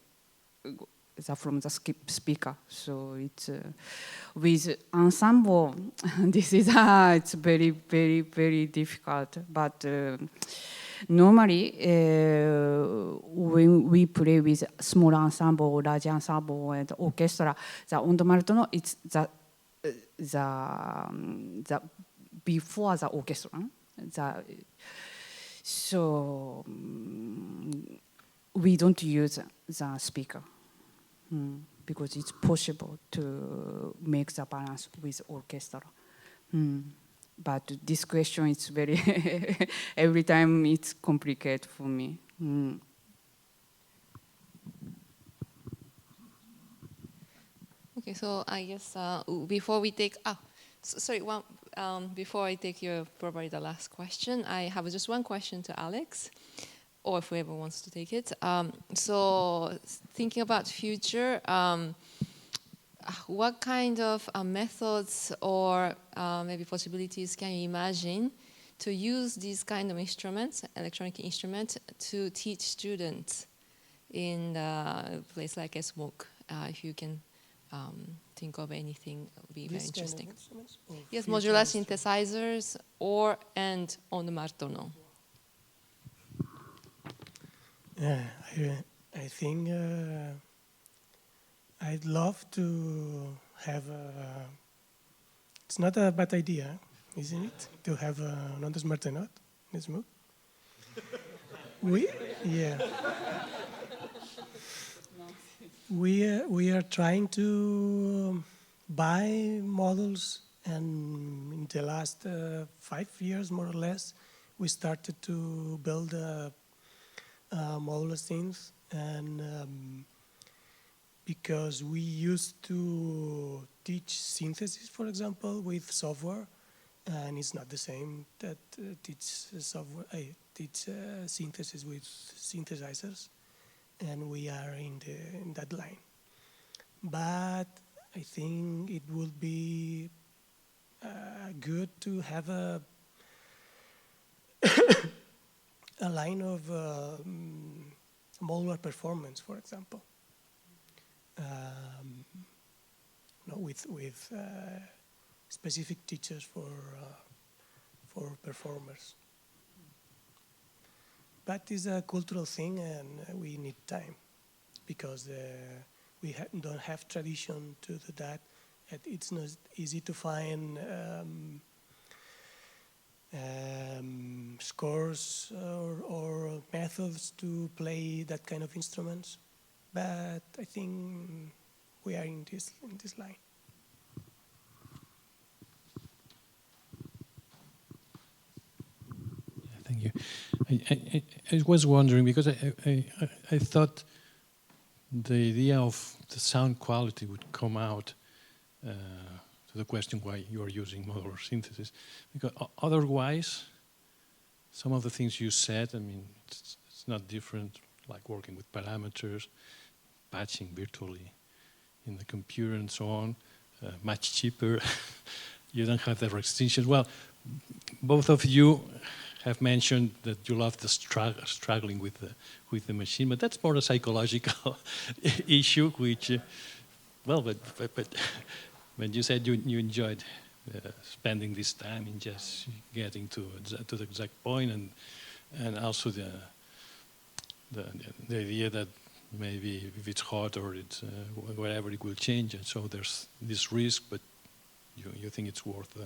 from the speaker. So it's with ensemble. This is it's very, very, very difficult. But normally, when we play with small ensemble, large ensemble, and orchestra, the Untitled it's the before the orchestra. So we don't use the speaker because it's possible to make the balance with orchestra. But this question is very, every time it's complicated for me. Okay, so I guess before we take, before I take your probably the last question, I have just one question to Alex, or if whoever wants to take it. So thinking about future, what kind of methods or maybe possibilities can you imagine to use these kind of instruments, electronic instruments, to teach students in a place like ESMUC? If you can think of anything, it would be very interesting. Yes, modular synthesizers and on the martono. Yeah, I think I'd love to have it's not a bad idea, isn't it? To have an ondes martenot in ESMUC. We are trying to buy models, and in the last 5 years, more or less, we started to build modular synths, and because we used to teach synthesis, for example, with software, and it's not the same that teach synthesis with synthesizers, and we are in that line. But I think it would be good to have a line of modular performance, for example, with specific teachers for performers. But it's a cultural thing, and we need time because we don't have tradition to do that. It's not easy to find scores or methods to play that kind of instruments. But I think we are in this line. Thank you. I was wondering, because I thought the idea of the sound quality would come out to the question why you are using modular synthesis. Because otherwise, some of the things you said, I mean, it's not different, like working with parameters, patching virtually in the computer and so on, much cheaper. You don't have the restrictions. Well, both of you have mentioned that you love the struggling with the machine, but that's more a psychological issue, which, well, but when you said you enjoyed spending this time in just getting to the exact point, and also the idea that maybe if it's hot or it's whatever, it will change, and so there's this risk, but you think it's worth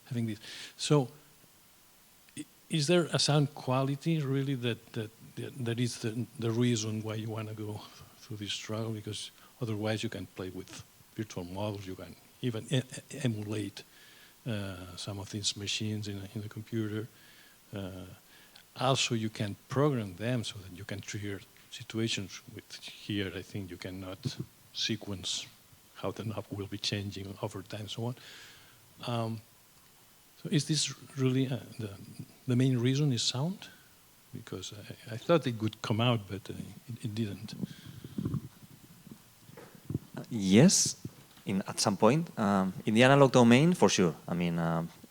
having this. So, is there a sound quality really that is the reason why you want to go through this struggle? Because otherwise you can play with virtual models, you can even emulate some of these machines in the computer. Also, you can program them so that you can trigger situations. With here, I think you cannot sequence how the knob will be changing over time and so on. So is this really the main reason is sound? Because I thought it would come out, but it didn't. Yes, at some point. In the analog domain, for sure. I mean,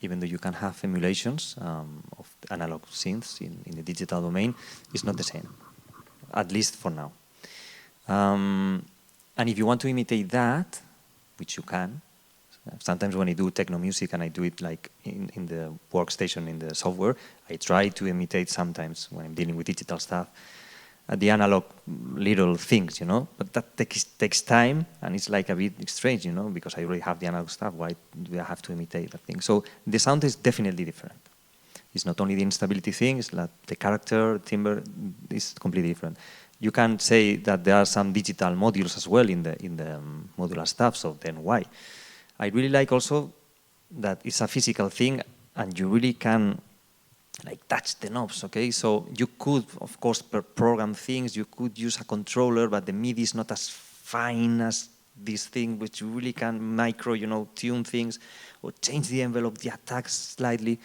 even though you can have emulations of analog synths in the digital domain, it's not the same, at least for now. And if you want to imitate that, which you can, sometimes when I do techno music and I do it like in the workstation, in the software, I try to imitate sometimes when I'm dealing with digital stuff, the analog little things, you know, but that takes time, and it's like a bit strange, you know, because I already have the analog stuff, why do I have to imitate that thing? So the sound is definitely different. It's not only the instability thing, it's like the character, timbre is completely different. You can say that there are some digital modules as well in the modular stuff, so then why? I really like also that it's a physical thing and you really can like touch the knobs, okay? So you could, of course, program things, you could use a controller, but the MIDI is not as fine as this thing, which you really can micro, you know, tune things or change the envelope, the attack slightly.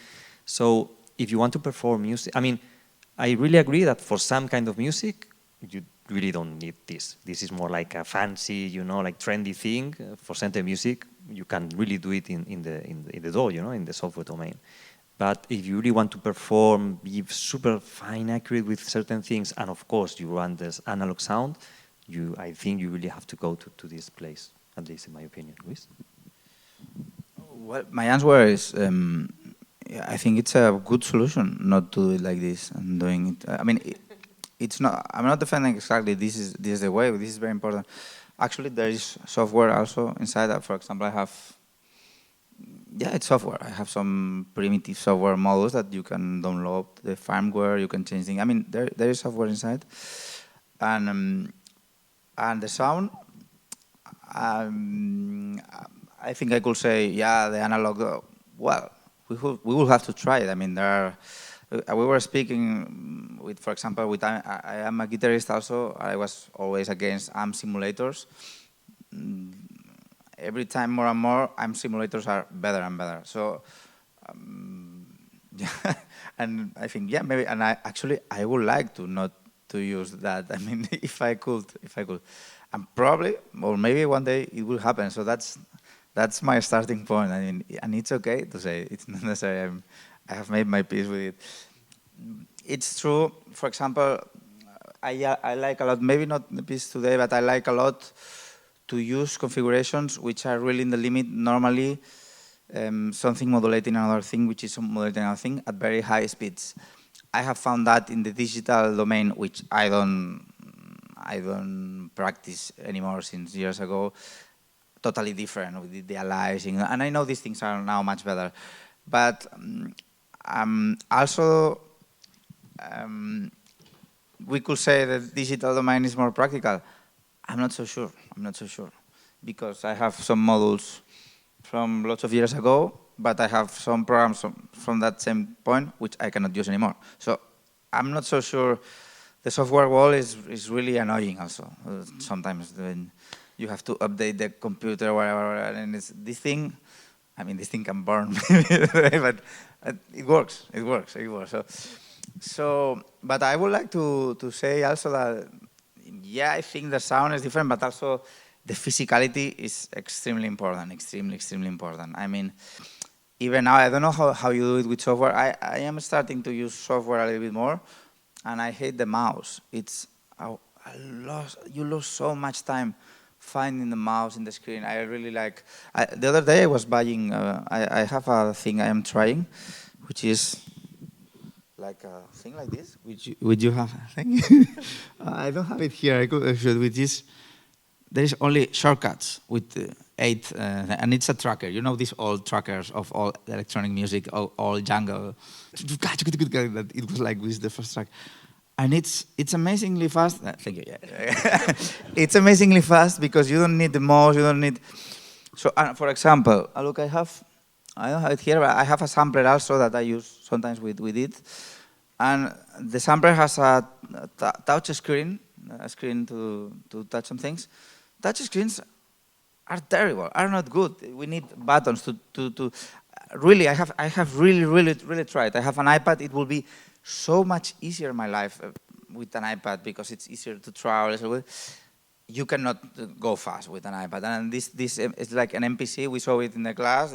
So if you want to perform music, I mean, I really agree that for some kind of music, you really don't need this. This is more like a fancy, you know, like trendy thing. For center music, you can really do it in the DAW, you know, in the software domain. But if you really want to perform, be super fine, accurate with certain things, and of course you want this analog sound, I think you really have to go to this place, at least in my opinion. Luis? Well, my answer is, I think it's a good solution not to do it like this and doing it. I mean, it's not. I'm not defending exactly this is the way. This is very important. Actually, there is software also inside that. For example, I have. Yeah, it's software. I have some primitive software models that you can download the firmware. You can change things. I mean, there is software inside, and the sound. I think I could say, yeah, the analog. Well, we will have to try it. I mean, there are. We were speaking with, for example, with I am a guitarist also. I was always against amp simulators. Every time more and more, amp simulators are better and better. So, yeah, and I think, yeah, maybe, and I would like to not to use that. I mean, if I could, and probably, or maybe one day it will happen. So that's my starting point. I mean, and it's okay to say it's not necessary. I have made my peace with it. it's true. For example, I like a lot, maybe not the piece today, but I like a lot to use configurations which are really in the limit. Normally, something modulating another thing, which is modulating another thing at very high speeds. I have found that in the digital domain, which I don't practice anymore since years ago, totally different with the aliasing. And I know these things are now much better. But also, we could say that digital domain is more practical. I'm not so sure. I'm not so sure. Because I have some modules from lots of years ago, but I have some programs from that same point which I cannot use anymore. So I'm not so sure. The software wall is really annoying also. Sometimes when you have to update the computer or whatever, and this thing can burn, but it works. It works. It works. So, but I would like to say also that, yeah, I think the sound is different, but also the physicality is extremely important, extremely important. I mean, even now, I don't know how you do it with software. I am starting to use software a little bit more, and I hate the mouse. It's you lose so much time finding the mouse in the screen. I really like. The other day I was buying. I have a thing I am trying, which is like a thing like this. Would you have a thing? I don't have it here. I could show it, which is. There is only shortcuts with 8, and it's a tracker. You know these old trackers of all electronic music, all jungle. It was like with the first track, and it's amazingly fast. Thank you. Yeah. It's amazingly fast because you don't need the mouse. You don't need. So, for example, look, I don't have it here, but I have a sampler also that I use sometimes with it, and the sampler has a touch screen, a screen to touch some things. Touch screens are terrible, are not good. We need buttons to really, I have really tried. I have an iPad. It will be so much easier in my life with an iPad because it's easier to travel. You cannot go fast with an iPad. And this is like an MPC. We saw it in the class.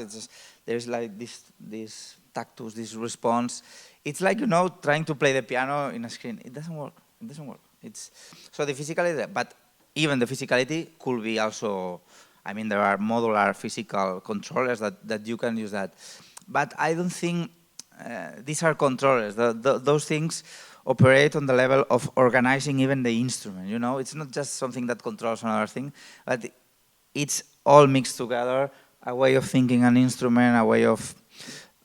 There's like this tactus, this response. It's like, trying to play the piano in a screen. It doesn't work. It doesn't work. So the physicality, but even the physicality could be also, there are modular physical controllers that you can use that. But I don't think these are controllers. Those things operate on the level of organizing even the instrument, It's not just something that controls another thing, but it's all mixed together, a way of thinking an instrument, a way of,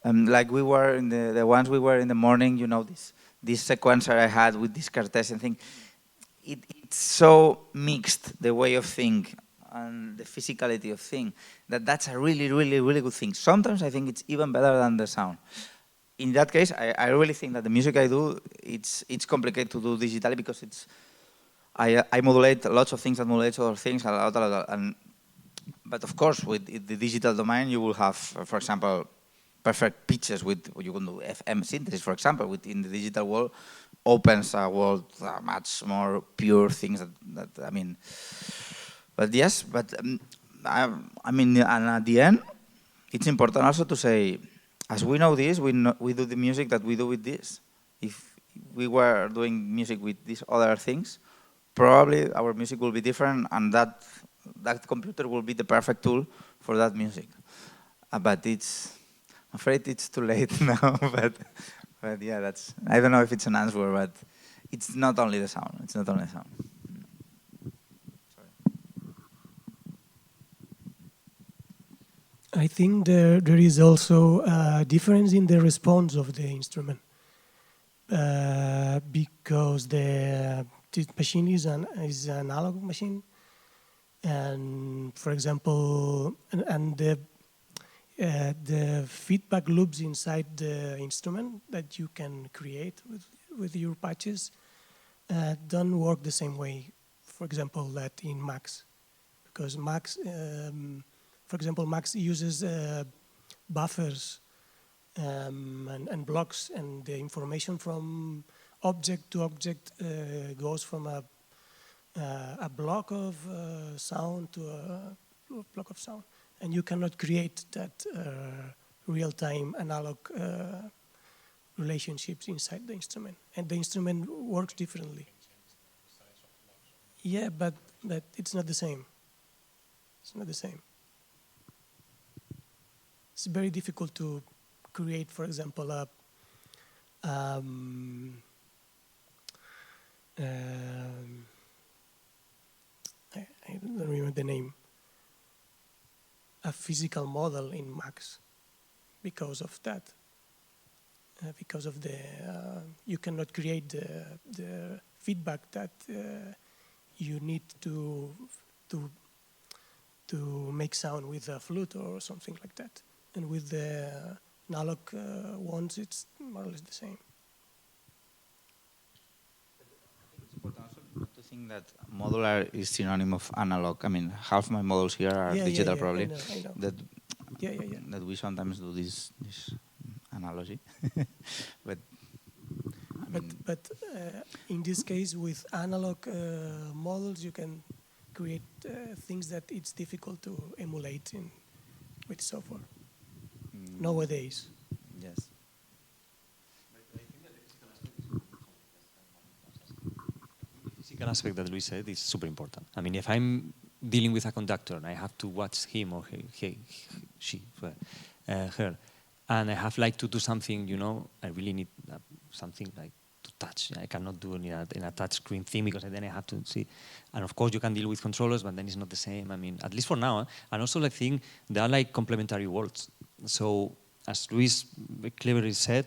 like we were in the ones we were in the morning, this sequencer I had with this Cartesian thing. It's so mixed, the way of think and the physicality of thing, that's a really good thing. Sometimes I think it's even better than the sound. In that case, I really think that the music I do, it's complicated to do digitally because I modulate lots of things that modulate other things a lot. But of course, with the digital domain, you will have, for example, perfect pitches with, you can do FM synthesis, for example, within the digital world, opens a world much more pure things but yes, and at the end, it's important also to say, as we know this, we do the music that we do with this. If we were doing music with these other things, probably our music will be different, and that computer will be the perfect tool for that music. But I'm afraid it's too late now, but yeah, I don't know if it's an answer, but it's not only the sound. It's not only the sound. Sorry. I think there is also a difference in the response of the instrument because this machine is an analog machine, and for example, and the feedback loops inside the instrument that you can create with your patches don't work the same way, for example, that in Max. Because Max, for example, Max uses buffers and blocks, and the information from object to object goes from a block of sound to a block of sound. And you cannot create that real-time analog relationships inside the instrument, and the instrument works differently. Yeah, but it's not the same. It's not the same. It's very difficult to create, for example, I don't remember the name, a physical model in Max because of that. Because of the, you cannot create the feedback that you need to make sound with a flute or something like that. And with the analog ones, it's more or less the same. It's important also not to think that modular is synonym of analog. I mean, half my models here are digital, probably. I know. That we sometimes do this analogy, but in this case, with analog models, you can create things that it's difficult to emulate with software nowadays. Yes. The physical aspect that Luis said is super important. I mean, if I'm dealing with a conductor and I have to watch him or her, and I have like to do something, you know, I really need something like to touch. I cannot do it in a touch screen thing because then I have to see. And of course you can deal with controllers, but then it's not the same. I mean, at least for now. And also I think there are like complementary worlds. So as Luis cleverly said,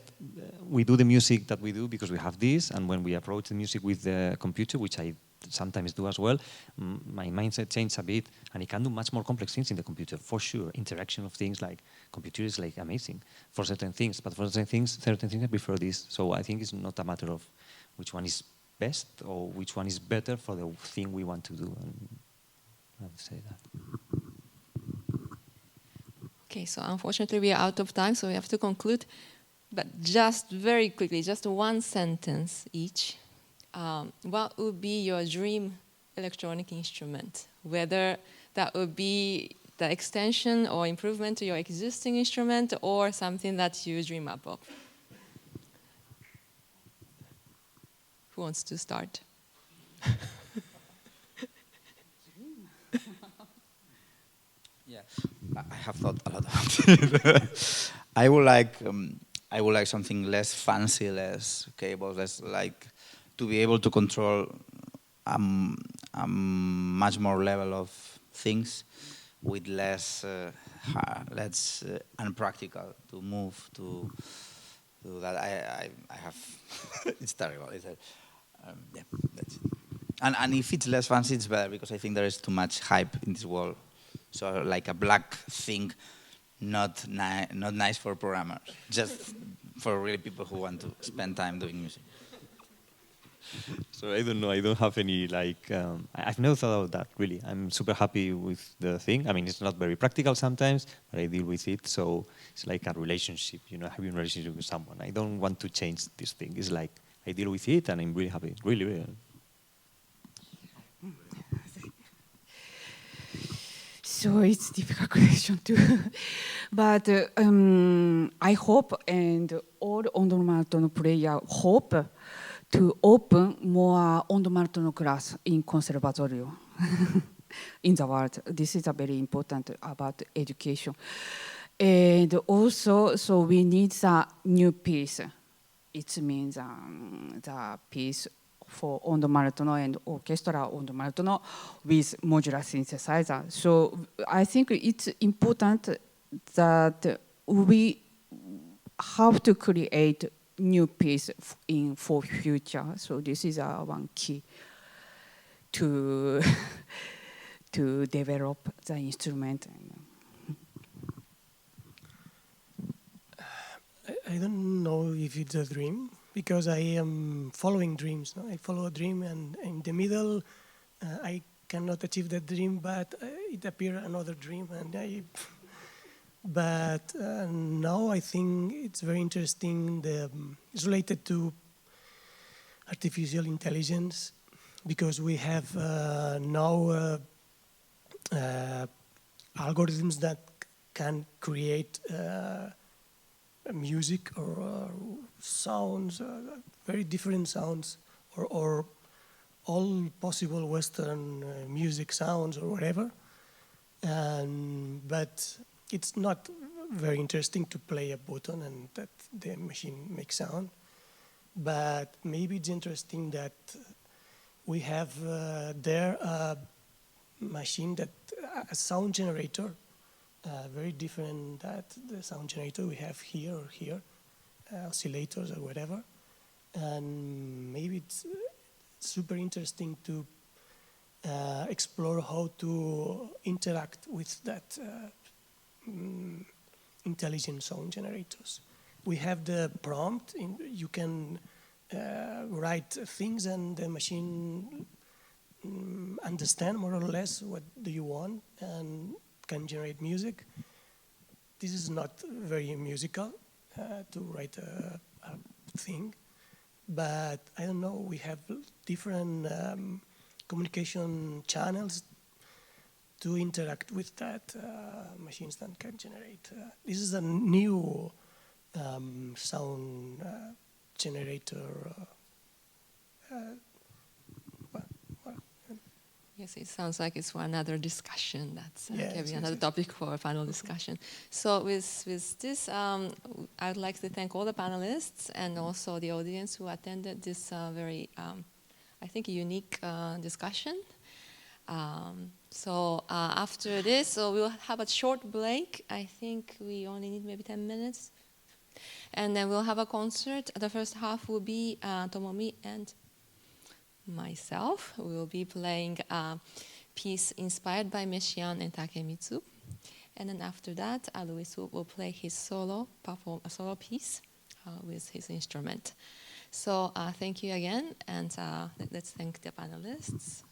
we do the music that we do because we have this, and when we approach the music with the computer, which I sometimes do as well, my mindset changed a bit, and it can do much more complex things in the computer, for sure. Interaction of things like computer is like amazing for certain things, but for certain things I prefer this. So I think it's not a matter of which one is best or which one is better for the thing we want to do. And I would say that. Okay, so unfortunately we are out of time, so we have to conclude. But just very quickly, just one sentence each. What would be your dream electronic instrument? Whether that would be the extension or improvement to your existing instrument or something that you dream up of. Who wants to start? Yeah, I have thought a lot about it. I would like something less fancy, less cables, less like to be able to control a much more level of things with less unpractical to move to that. I have it's terrible. Yeah, that's it. And if it's less fancy, it's better because I think there is too much hype in this world. So like a black thing, not nice for programmers, just for really people who want to spend time doing music. So I don't know, I don't have any like, I've never thought about that really. I'm super happy with the thing. I mean, it's not very practical sometimes, but I deal with it. So it's like a relationship, you know, having a relationship with someone. I don't want to change this thing. It's like, I deal with it and I'm really happy, really, really. So it's a difficult question too. But I hope, and all Ondomartono players hope, to open more Ondomartono class in Conservatorio in the world. This is a very important about education. And also, so we need a new piece. It means the piece for Ondomartono and orchestra Ondomartono with modular synthesizer. So I think it's important that we have to create new piece for future. So this is one key to to develop the instrument. I don't know if it's a dream, because I am following dreams. No? I follow a dream, and in the middle, I cannot achieve that dream, but it appears another dream, and But now I think it's very interesting. It's related to artificial intelligence, because we have now algorithms that can create music or sounds, very different sounds, or all possible Western music sounds or whatever. But it's not very interesting to play a button and that the machine makes sound. But maybe it's interesting that we have there a machine that a sound generator, very different that the sound generator we have here or here, oscillators or whatever. And maybe it's super interesting to explore how to interact with that intelligent sound generators. We have the prompt, you can write things and the machine understand more or less what do you want and can generate music. This is not very musical to write a thing, but I don't know, we have different communication channels to interact with that machines that can generate. This is a new sound generator. Yes, it sounds like it's for another discussion. That's Yes, another topic for a final discussion. So with this, I'd like to thank all the panelists and also the audience who attended this very, I think, unique discussion. So after this, we'll have a short break. I think we only need maybe 10 minutes. And then we'll have a concert. The first half will be Tomomi and myself. We will be playing a piece inspired by Messiaen and Takemitsu. And then after that, Luis will play his solo piece with his instrument. So thank you again, and let's thank the panelists.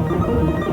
Thank you.